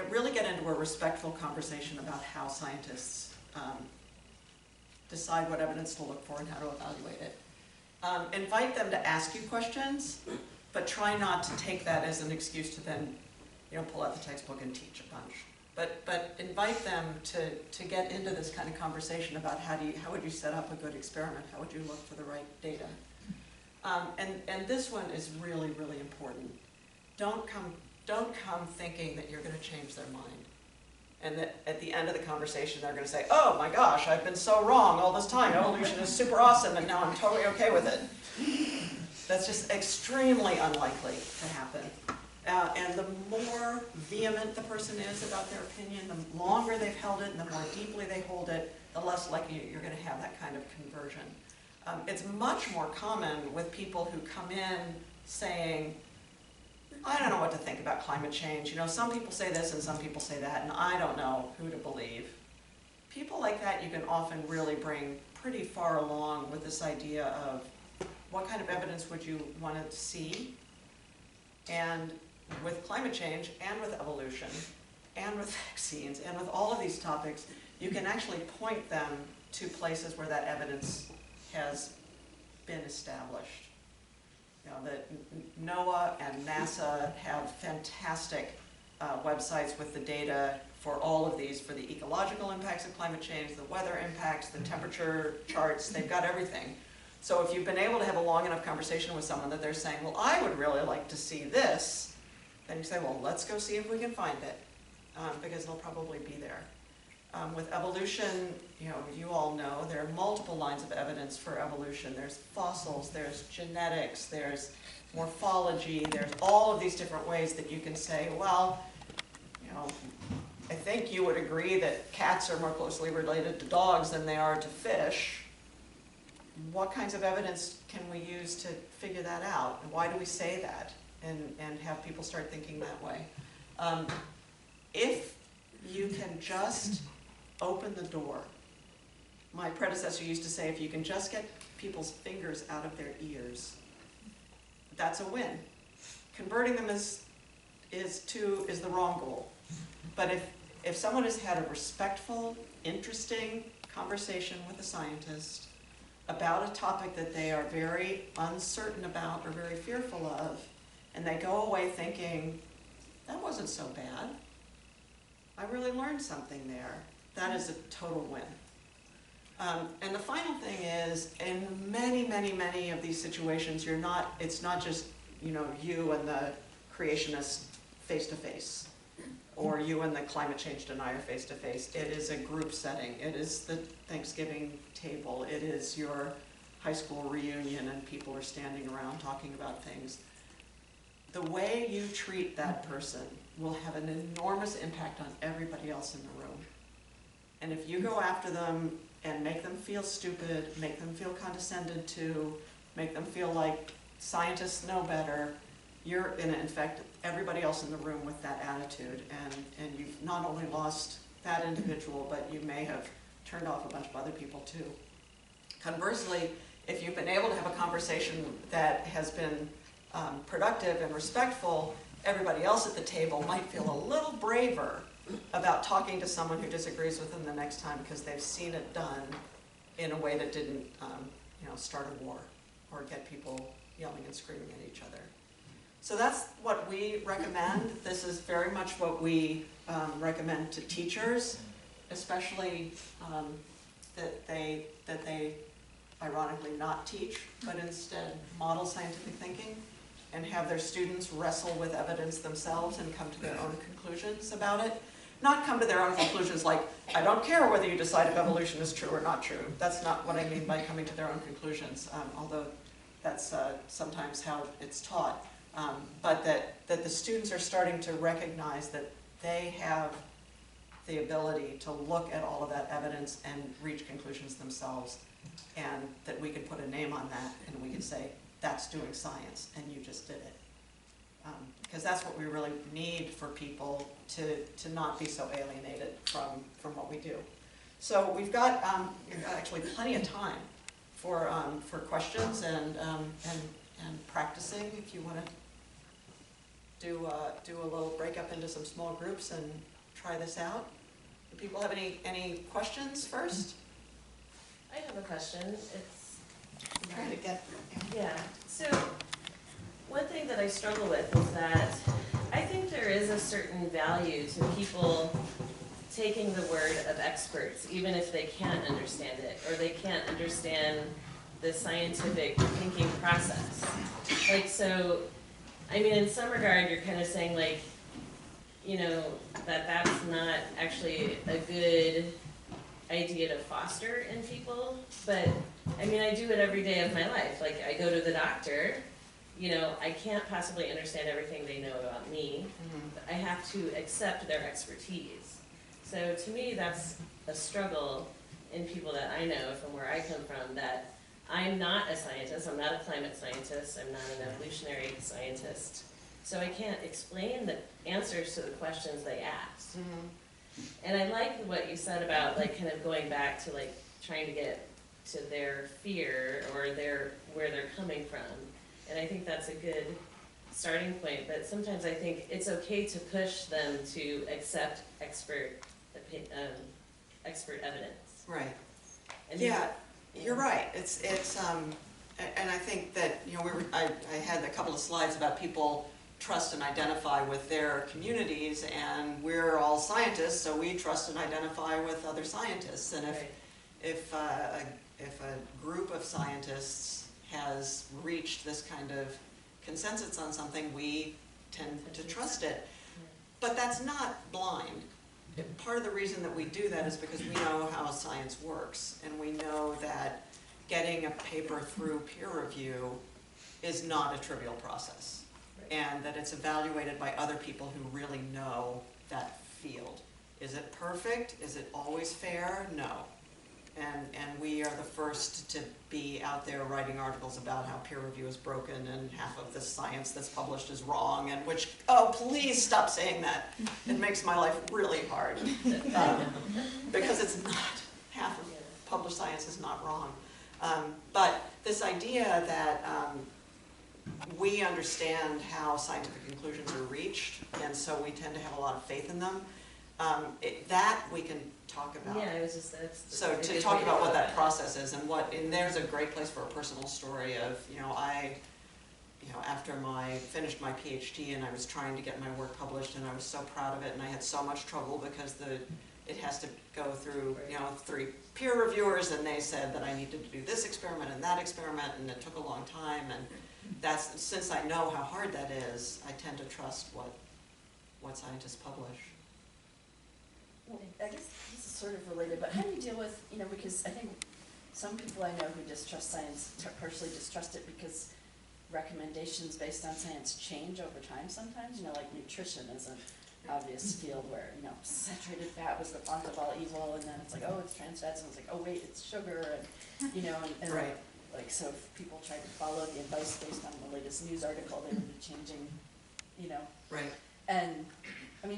Speaker 3: really get into a respectful conversation about how scientists decide what evidence to look for and how to evaluate it. Invite them to ask you questions, but try not to take that as an excuse to then pull out the textbook and teach a bunch. But invite them to get into this kind of conversation about how would you set up a good experiment? How would you look for the right data? And this one is really, really important. Don't come thinking that you're going to change their mind. And that at the end of the conversation, they're gonna say, oh my gosh, I've been so wrong all this time. Evolution is super awesome and now I'm totally okay with it. That's just extremely unlikely to happen. And the more vehement the person is about their opinion, the longer they've held it and the more deeply they hold it, the less likely you're gonna have that kind of conversion. It's much more common with people who come in saying, I don't know what to think about climate change. You know, some people say this and some people say that, and I don't know who to believe. People like that you can often really bring pretty far along with this idea of what kind of evidence would you want to see? And with climate change and with evolution and with vaccines and with all of these topics, you can actually point them to places where that evidence has been established. You know, that NOAA and NASA have fantastic websites with the data for all of these, for the ecological impacts of climate change, the weather impacts, the temperature charts, they've got everything. So if you've been able to have a long enough conversation with someone that they're saying, well, I would really like to see this, then you say, well, let's go see if we can find it, because it'll probably be there. With evolution, you know, you all know there are multiple lines of evidence for evolution. There's fossils, there's genetics, there's morphology, there's all of these different ways that you can say, well, you know, I think you would agree that cats are more closely related to dogs than they are to fish. What kinds of evidence can we use to figure that out? And why do we say that? And have people start thinking that way. If you can just open the door. My predecessor used to say, if you can just get people's fingers out of their ears, that's a win. Converting them is the wrong goal. But if someone has had a respectful, interesting conversation with a scientist about a topic that they are very uncertain about or very fearful of, and they go away thinking, that wasn't so bad. I really learned something there. That is a total win. And the final thing is, in many, many, many of these situations, it's not just, you know, you and the creationist face-to-face, or you and the climate change denier face-to-face. It is a group setting. It is the Thanksgiving table. It is your high school reunion and people are standing around talking about things. The way you treat that person will have an enormous impact on everybody else in the room. And if you go after them and make them feel stupid, make them feel condescended to, make them feel like scientists know better, you're going to infect everybody else in the room with that attitude. And you've not only lost that individual, but you may have turned off a bunch of other people too. Conversely, if you've been able to have a conversation that has been productive and respectful, everybody else at the table might feel a little braver about talking to someone who disagrees with them the next time because they've seen it done in a way that didn't you know, start a war or get people yelling and screaming at each other. So that's what we recommend. This is very much what we recommend to teachers, especially that they ironically not teach, but instead model scientific thinking and have their students wrestle with evidence themselves and come to their own conclusions about it. Not come to their own conclusions like, I don't care whether you decide if evolution is true or not true. That's not what I mean by coming to their own conclusions, although that's sometimes how it's taught. But that the students are starting to recognize that they have the ability to look at all of that evidence and reach conclusions themselves, and that we could put a name on that and we could say, that's doing science, and you just did it. Because that's what we really need for people to not be so alienated from what we do. So we've got actually plenty of time for questions and practicing if you want to do a little break up into some small groups and try this out. Do people have any questions first?
Speaker 2: I have a question. It's
Speaker 3: I'm trying to get.
Speaker 2: yeah. So one thing that I struggle with is that I think there is a certain value to people taking the word of experts, even if they can't understand it or they can't understand the scientific thinking process. Like, so, I mean, in some regard, you're kind of saying like, you know, that that's not actually a good idea to foster in people, but, I mean, I do it every day of my life. Like, I go to the doctor, you know, I can't possibly understand everything they know about me. I have to accept their expertise. So to me, that's a struggle in people that I know from where I come from, that I'm not a scientist, I'm not a climate scientist, I'm not an evolutionary scientist. So I can't explain the answers to the questions they ask. And I like what you said about like kind of going back to like trying to get to their fear or their where they're coming from. And I think that's a good starting point, but sometimes I think it's okay to push them to accept expert evidence.
Speaker 3: Right.
Speaker 2: And
Speaker 3: Yeah, you're right. It's and I think that, you know, I had a couple of slides about people trust and identify with their communities, and we're all scientists, so we trust and identify with other scientists. And if a group of scientists has reached this kind of consensus on something, we tend to trust it. But that's not blind. Part of the reason that we do that is because we know how science works, and we know that getting a paper through peer review is not a trivial process, and that it's evaluated by other people who really know that field. Is it perfect? Is it always fair? No. And we are the first to be out there writing articles about how peer review is broken and half of the science that's published is wrong, and which, oh, please stop saying that. It makes my life really hard. Because it's not, half of published science is not wrong. But this idea that we understand how scientific conclusions are reached, and so we tend to have a lot of faith in them, that we can talk about.
Speaker 2: yeah, it was just that's.
Speaker 3: So to talk about what that process is and and there's a great place for a personal story of, after finished my PhD and I was trying to get my work published, and I was so proud of it, and I had so much trouble because it has to go through, 3 peer reviewers, and they said that I needed to do this experiment and that experiment, and it took a long time, and since I know how hard that is, I tend to trust what scientists publish.
Speaker 9: Well, I guess this is sort of related, but how do you deal with, because I think some people I know who distrust science partially distrust it because recommendations based on science change over time sometimes. Like nutrition is an obvious field where, saturated fat was the font of all evil, and then it's like, oh, it's trans fats, and it's like, oh, wait, it's sugar, and
Speaker 3: Right.
Speaker 9: Like, so if people try to follow the advice based on the latest news article, they would be changing,
Speaker 3: Right.
Speaker 9: And,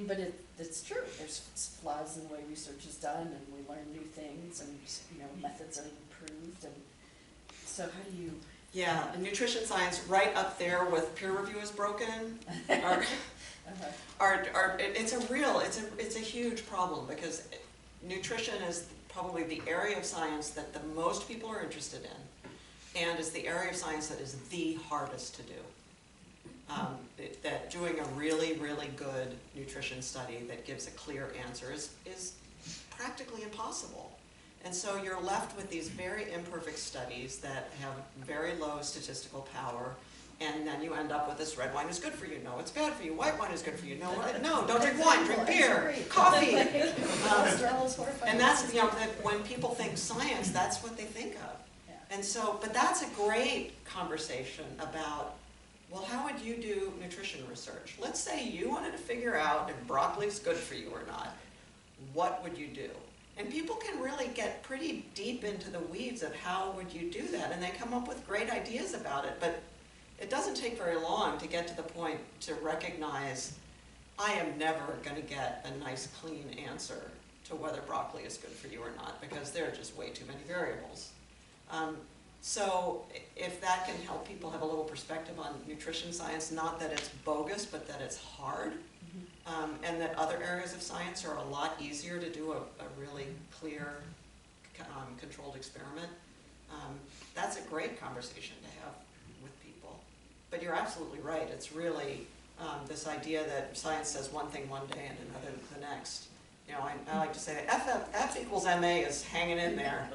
Speaker 9: but it's true, there's flaws in the way research is done, and we learn new things, and, methods are improved, and so how do you?
Speaker 3: Yeah, and nutrition science right up there with peer review is broken. It's a huge problem, because nutrition is probably the area of science that the most people are interested in, and is the area of science that is the hardest to do. That doing a really, really good nutrition study that gives a clear answer is practically impossible. And so you're left with these very imperfect studies that have very low statistical power, and then you end up with this: red wine is good for you, no, it's bad for you; white wine is good for you, no, don't drink wine, drink beer, coffee. And that's, that when people think science, that's what they think of. And so, but that's a great conversation about, well, how would you do nutrition research? Let's say you wanted to figure out if broccoli's good for you or not. What would you do? And people can really get pretty deep into the weeds of how would you do that, and they come up with great ideas about it, but it doesn't take very long to get to the point to recognize I am never going to get a nice, clean answer to whether broccoli is good for you or not, because there are just way too many variables. So if that can help people have a little perspective on nutrition science, not that it's bogus, but that it's hard, and that other areas of science are a lot easier to do a really clear, controlled experiment, that's a great conversation to have with people. But you're absolutely right. It's really this idea that science says one thing one day and another the next. I like to say that F equals MA is hanging in there.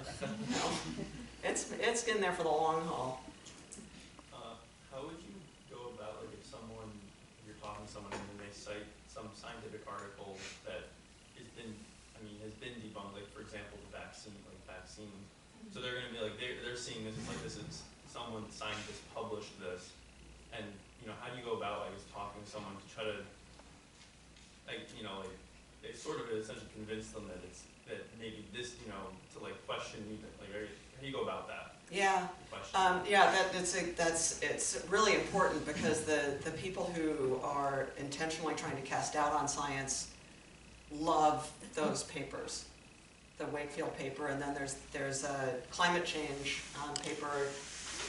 Speaker 3: It's in there for the long haul.
Speaker 12: How would you go about, like, if you're talking to someone and then they cite some scientific seen. So they're gonna be like, they're seeing this as like, this is, someone, scientist published this, and, you know, how do you go about, like, talking to someone to try to, like, you know, like, they sort of essentially convince them that it's, that maybe this, you know, to like question even, like, how do you go about that?
Speaker 3: Yeah, yeah, it's really important because the people who are intentionally trying to cast doubt on science love those papers. The Wakefield paper, and then there's a climate change paper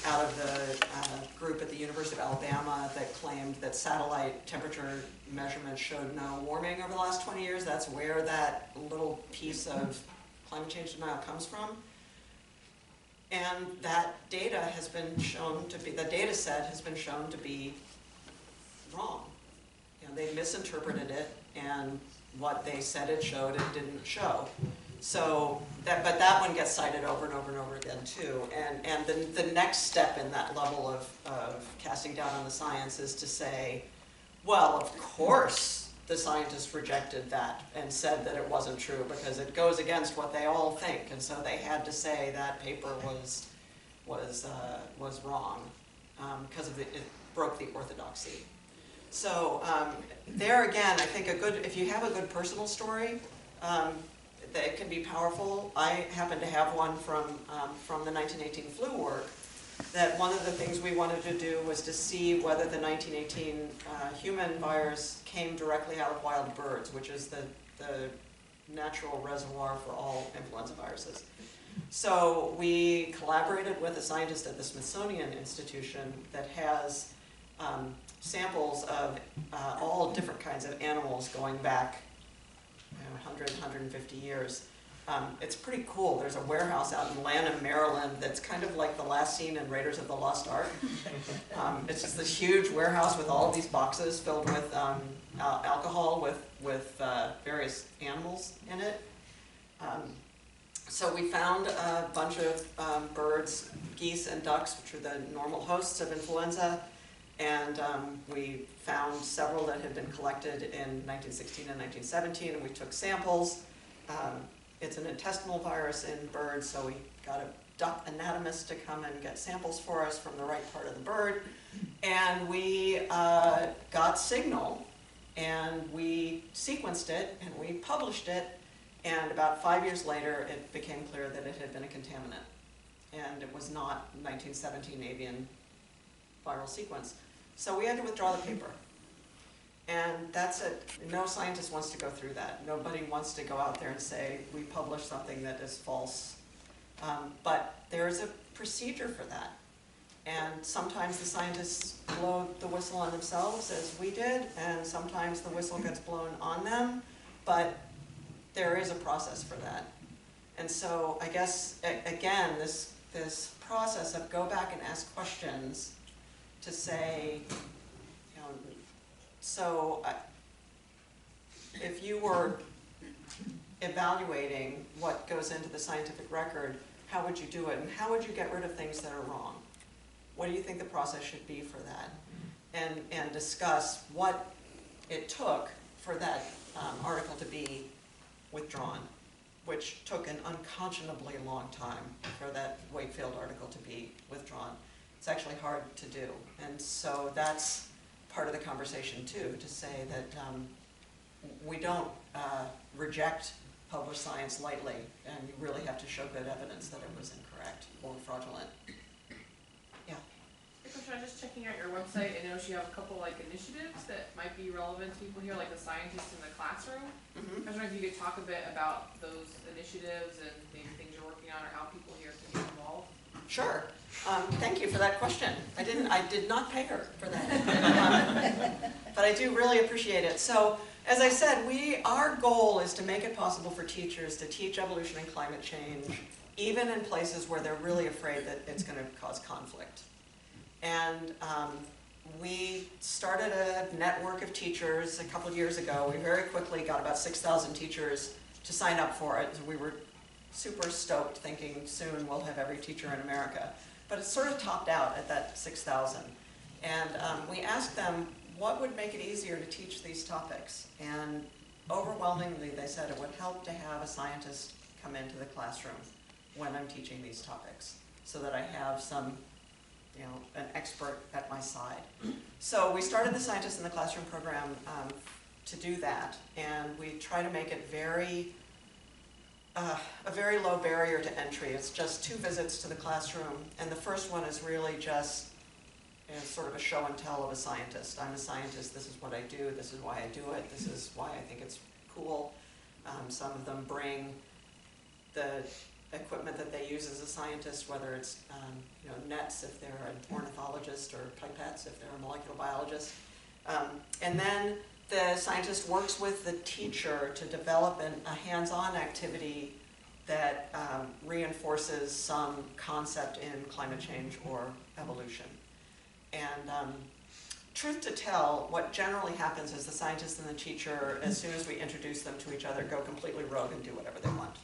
Speaker 3: out of the group at the University of Alabama that claimed that satellite temperature measurements showed no warming over the last 20 years. That's where that little piece of climate change denial comes from. And that data has been shown to be, the data set has been shown to be wrong. You know, they misinterpreted it, and what they said it showed, it didn't show. So, but that one gets cited over and over and over again too. And the next step in that level of casting doubt on the science is to say, well, of course the scientists rejected that and said that it wasn't true because it goes against what they all think. And so they had to say that paper was wrong because of it broke the orthodoxy. So there again, I think if you have a good personal story, that can be powerful. I happen to have one from the 1918 flu work, that one of the things we wanted to do was to see whether the 1918 human virus came directly out of wild birds, which is the natural reservoir for all influenza viruses. So we collaborated with a scientist at the Smithsonian Institution that has samples of all different kinds of animals going back 100, 150 years. It's pretty cool. There's a warehouse out in Lanham, Maryland that's kind of like the last scene in Raiders of the Lost Ark. It's just this huge warehouse with all of these boxes filled with alcohol with various animals in it. So we found a bunch of birds, geese and ducks, which are the normal hosts of influenza. And we found several that had been collected in 1916 and 1917, and we took samples. It's an intestinal virus in birds, so we got a duck anatomist to come and get samples for us from the right part of the bird. And we got signal, and we sequenced it, and we published it, and about 5 years later, it became clear that it had been a contaminant. And it was not 1917 avian viral sequence. So we had to withdraw the paper. And that's it. No scientist wants to go through that. Nobody wants to go out there and say, we published something that is false. But there is a procedure for that. And sometimes the scientists blow the whistle on themselves, as we did, and sometimes the whistle gets blown on them. But there is a process for that. And so I guess, again, this process of go back and ask questions to say, you know, so if you were evaluating what goes into the scientific record, how would you do it? And how would you get rid of things that are wrong? What do you think the process should be for that? And discuss what it took for that article to be withdrawn, which took an unconscionably long time for that Wakefield article to be withdrawn. It's actually hard to do. And so that's part of the conversation too, to say that we don't reject published science lightly, and you really have to show good evidence that it was incorrect or fraudulent. Yeah.
Speaker 13: Hey, Coach, I was just checking out your website and noticed you have a couple like initiatives that might be relevant to people here, like the scientists in the classroom. I was wondering if you could talk a bit about those initiatives and maybe things you're working on or how people here can get involved.
Speaker 3: Sure. Thank you for that question. I did not pay her for that, but I do really appreciate it. So, as I said, our goal is to make it possible for teachers to teach evolution and climate change, even in places where they're really afraid that it's going to cause conflict. And we started a network of teachers a couple of years ago. We very quickly got about 6,000 teachers to sign up for it. We were super stoked, thinking soon we'll have every teacher in America. But it sort of topped out at that 6,000. And we asked them, what would make it easier to teach these topics? And overwhelmingly, they said it would help to have a scientist come into the classroom when I'm teaching these topics, so that I have some, an expert at my side. So we started the Scientists in the Classroom program to do that, and we try to make it a very low barrier to entry. It's just 2 visits to the classroom, and the first one is really just sort of a show and tell of a scientist. I'm a scientist, this is what I do, this is why I do it, this is why I think it's cool. Some of them bring the equipment that they use as a scientist, whether it's nets if they're an ornithologist, or pipettes if they're a molecular biologist. And then the scientist works with the teacher to develop a hands-on activity that reinforces some concept in climate change or evolution. And truth to tell, what generally happens is the scientist and the teacher, as soon as we introduce them to each other, go completely rogue and do whatever they want.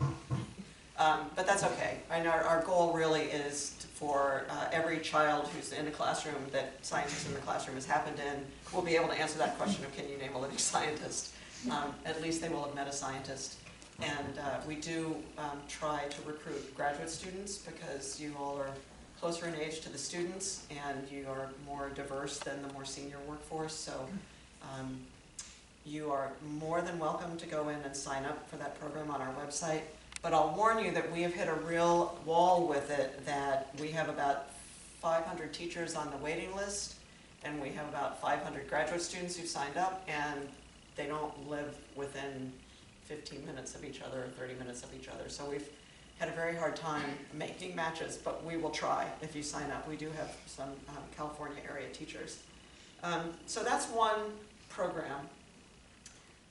Speaker 3: But that's okay. I know our goal really is for every child who's in a classroom that Scientists in the Classroom has happened in will be able to answer that question of, can you name a living scientist? At least they will have met a scientist. And we do try to recruit graduate students, because you all are closer in age to the students and you are more diverse than the more senior workforce. So you are more than welcome to go in and sign up for that program on our website. But I'll warn you that we have hit a real wall with it, that we have about 500 teachers on the waiting list, and we have about 500 graduate students who've signed up, and they don't live within 15 minutes of each other or 30 minutes of each other. So we've had a very hard time making matches, but we will try if you sign up. We do have some California area teachers. So that's one program.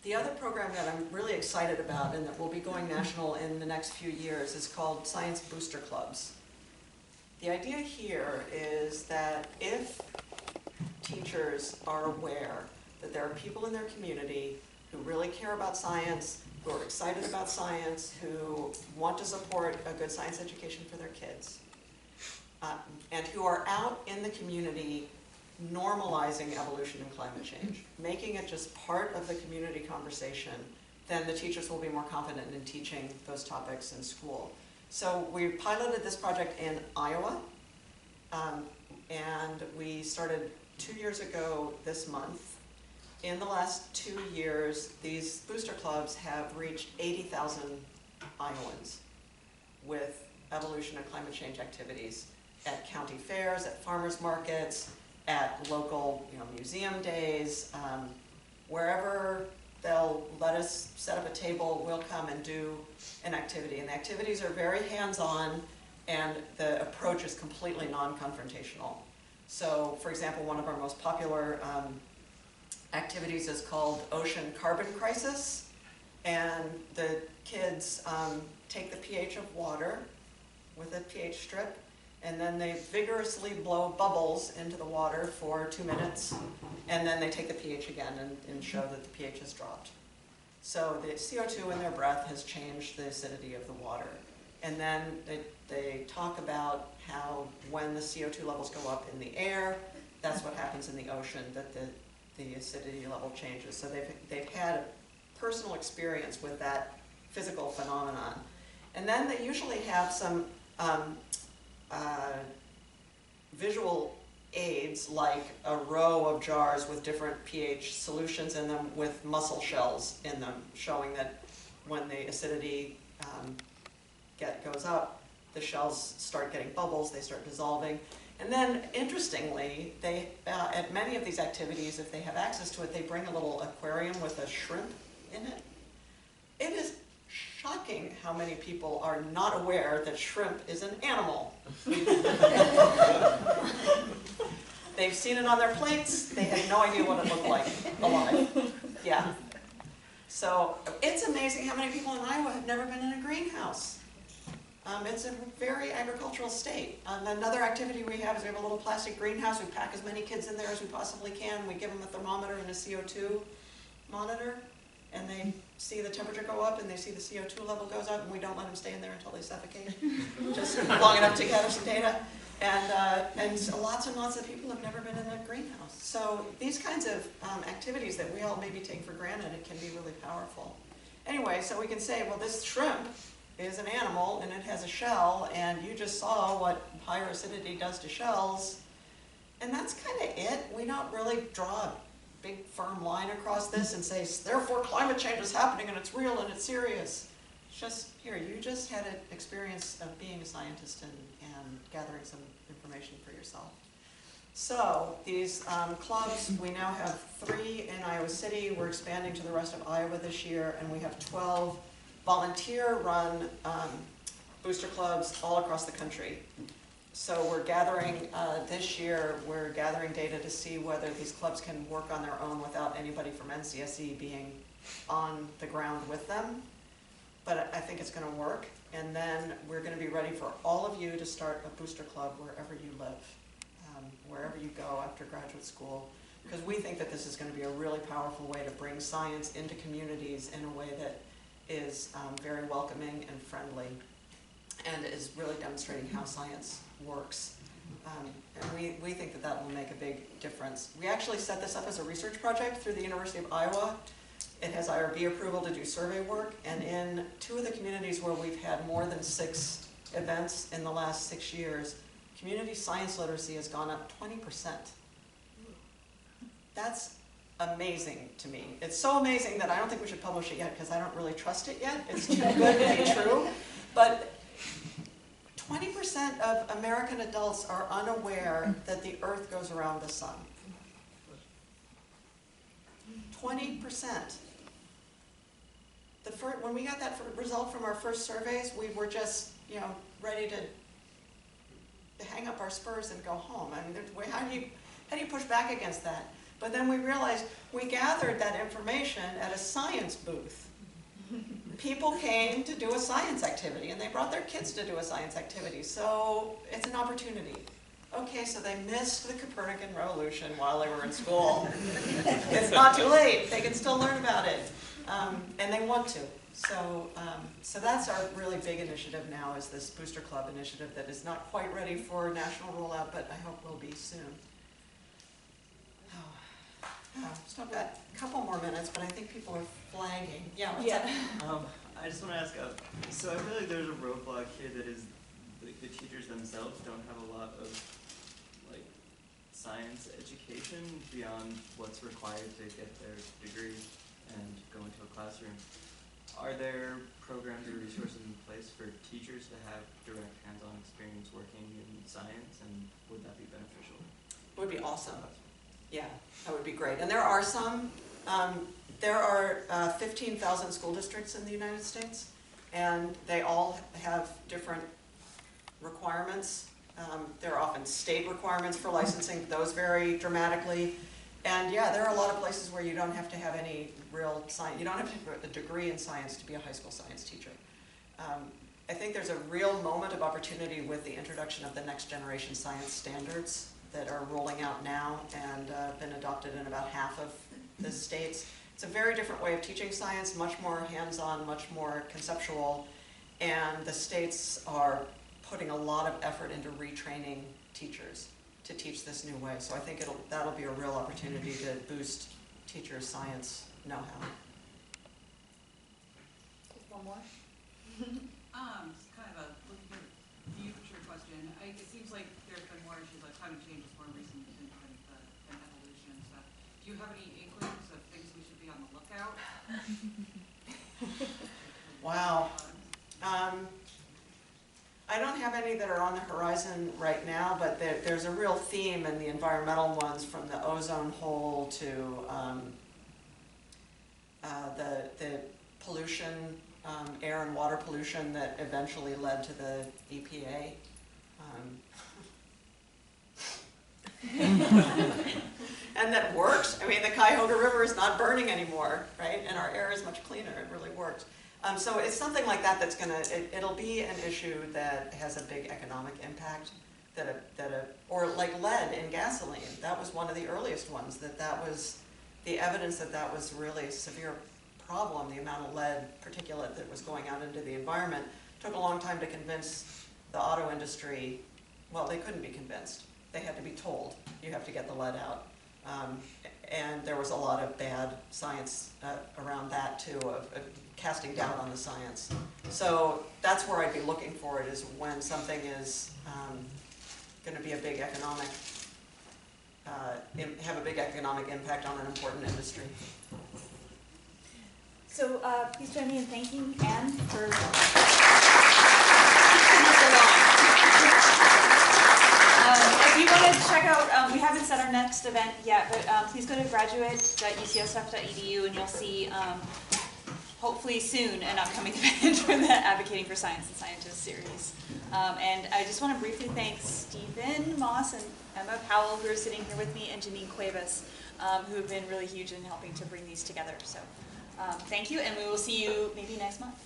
Speaker 3: The other program that I'm really excited about, and that will be going national in the next few years, is called Science Booster Clubs. The idea here is that if teachers are aware that there are people in their community who really care about science, who are excited about science, who want to support a good science education for their kids, and who are out in the community normalizing evolution and climate change, making it just part of the community conversation, then the teachers will be more confident in teaching those topics in school. So we piloted this project in Iowa, and we started 2 years ago this month. In the last 2 years, these booster clubs have reached 80,000 Iowans with evolution and climate change activities at county fairs, at farmers markets, at local museum days, wherever they'll let us set up a table, we'll come and do an activity. And the activities are very hands-on, and the approach is completely non-confrontational. So, for example, one of our most popular activities is called Ocean Carbon Crisis, and the kids take the pH of water with a pH strip, and then they vigorously blow bubbles into the water for 2 minutes, and then they take the pH again and show that the pH has dropped. So the CO2 in their breath has changed the acidity of the water. And then they talk about how when the CO2 levels go up in the air, that's what happens in the ocean, that the acidity level changes. So they've had a personal experience with that physical phenomenon. And then they usually have some visual aids, like a row of jars with different pH solutions in them with mussel shells in them, showing that when the acidity goes up, the shells start getting bubbles, they start dissolving. And then, interestingly, they at many of these activities, if they have access to it, they bring a little aquarium with a shrimp in it. It is shocking how many people are not aware that shrimp is an animal. They've seen it on their plates, they had no idea what it looked like alive. Yeah. So it's amazing how many people in Iowa have never been in a greenhouse. It's a very agricultural state. Another activity we have is we have a little plastic greenhouse. We pack as many kids in there as we possibly can. We give them a thermometer and a CO2 monitor, and they see the temperature go up and they see the CO2 level goes up, and we don't let them stay in there until they suffocate, just long enough to gather some data. And lots and lots of people have never been in a greenhouse. So these kinds of activities that we all maybe take for granted, it can be really powerful. Anyway, so we can say, well, this shrimp is an animal and it has a shell, and you just saw what higher acidity does to shells, and that's kind of it. We don't really draw a big firm line across this and say, therefore climate change is happening and it's real and it's serious. It's just, here, you just had an experience of being a scientist and gathering some information for yourself. So these clubs, we now have 3 in Iowa City. We're expanding to the rest of Iowa this year, and we have 12 volunteer-run booster clubs all across the country. So we're gathering, this year, we're gathering data to see whether these clubs can work on their own without anybody from NCSE being on the ground with them. But I think it's going to work. And then we're going to be ready for all of you to start a booster club wherever you live, wherever you go after graduate school. Because we think that this is going to be a really powerful way to bring science into communities in a way that is very welcoming and friendly, and is really demonstrating how science works. And we think that that will make a big difference. We actually set this up as a research project through the University of Iowa. It has IRB approval to do survey work, and in 2 of the communities where we've had more than 6 events in the last 6 years, community science literacy has gone up 20%. That's amazing to me. It's so amazing that I don't think we should publish it yet because I don't really trust it yet. It's too good to be true. But 20% of American adults are unaware that the Earth goes around the sun. 20%. When we got that result from our first surveys, we were just, ready to hang up our spurs and go home. I mean, how do you push back against that? But then we realized we gathered that information at a science booth. People came to do a science activity, and they brought their kids to do a science activity. So it's an opportunity. Okay, so they missed the Copernican revolution while they were in school. It's not too late. They can still learn about it, and they want to. So that's our really big initiative now, is this Booster Club initiative that is not quite ready for national rollout, but I hope will be soon. So I've got a couple more minutes, but I think people are flagging. Yeah, what's up?
Speaker 4: I just want to ask, so I feel like there's a roadblock here that is the teachers themselves don't have a lot of science education beyond what's required to get their degree and go into a classroom. Are there programs or resources in place for teachers to have direct hands-on experience working in science, and would that be beneficial?
Speaker 3: It would be awesome. Yeah, that would be great. And there are some, there are 15,000 school districts in the United States, and they all have different requirements. There are often state requirements for licensing. Those vary dramatically. And yeah, there are a lot of places where you don't have to have any real science. You don't have to have a degree in science to be a high school science teacher. I think there's a real moment of opportunity with the introduction of the next generation science standards that are rolling out now and been adopted in about half of the states. It's a very different way of teaching science, much more hands-on, much more conceptual, and the states are putting a lot of effort into retraining teachers to teach this new way. So I think that'll be a real opportunity to boost teachers' science know-how.
Speaker 9: One more?
Speaker 14: It's kind of a future question. It seems like there's been more issues like climate change is more recent than evolution and stuff. Do you have any inklings of things we should be on the lookout?
Speaker 3: Wow. I don't have any that are on the horizon right now, but there's a real theme in the environmental ones, from the ozone hole to the pollution, air and water pollution that eventually led to the EPA. And that works. I mean, the Cuyahoga River is not burning anymore, right? And our air is much cleaner. It really works. So it's something like that that's going to, it'll be an issue that has a big economic impact, or like lead in gasoline. That was one of the earliest ones, that was the evidence that was really a severe problem. The amount of lead particulate that was going out into the environment took a long time to convince the auto industry. Well, they couldn't be convinced. They had to be told, you have to get the lead out. And there was a lot of bad science around that too, of casting doubt on the science. So that's where I'd be looking for it, is when something is going to be a big economic, have a big economic impact on an important industry.
Speaker 1: So please join me in thanking Anne for if you want to check out, we haven't set our next event yet, but please go to graduate.ucsf.edu and you'll see, hopefully soon, an upcoming event for the Advocating for Science and Scientists series. And I just want to briefly thank Stephen Moss and Emma Powell, who are sitting here with me, and Janine Cuevas, who have been really huge in helping to bring these together. So thank you, and we will see you maybe next month.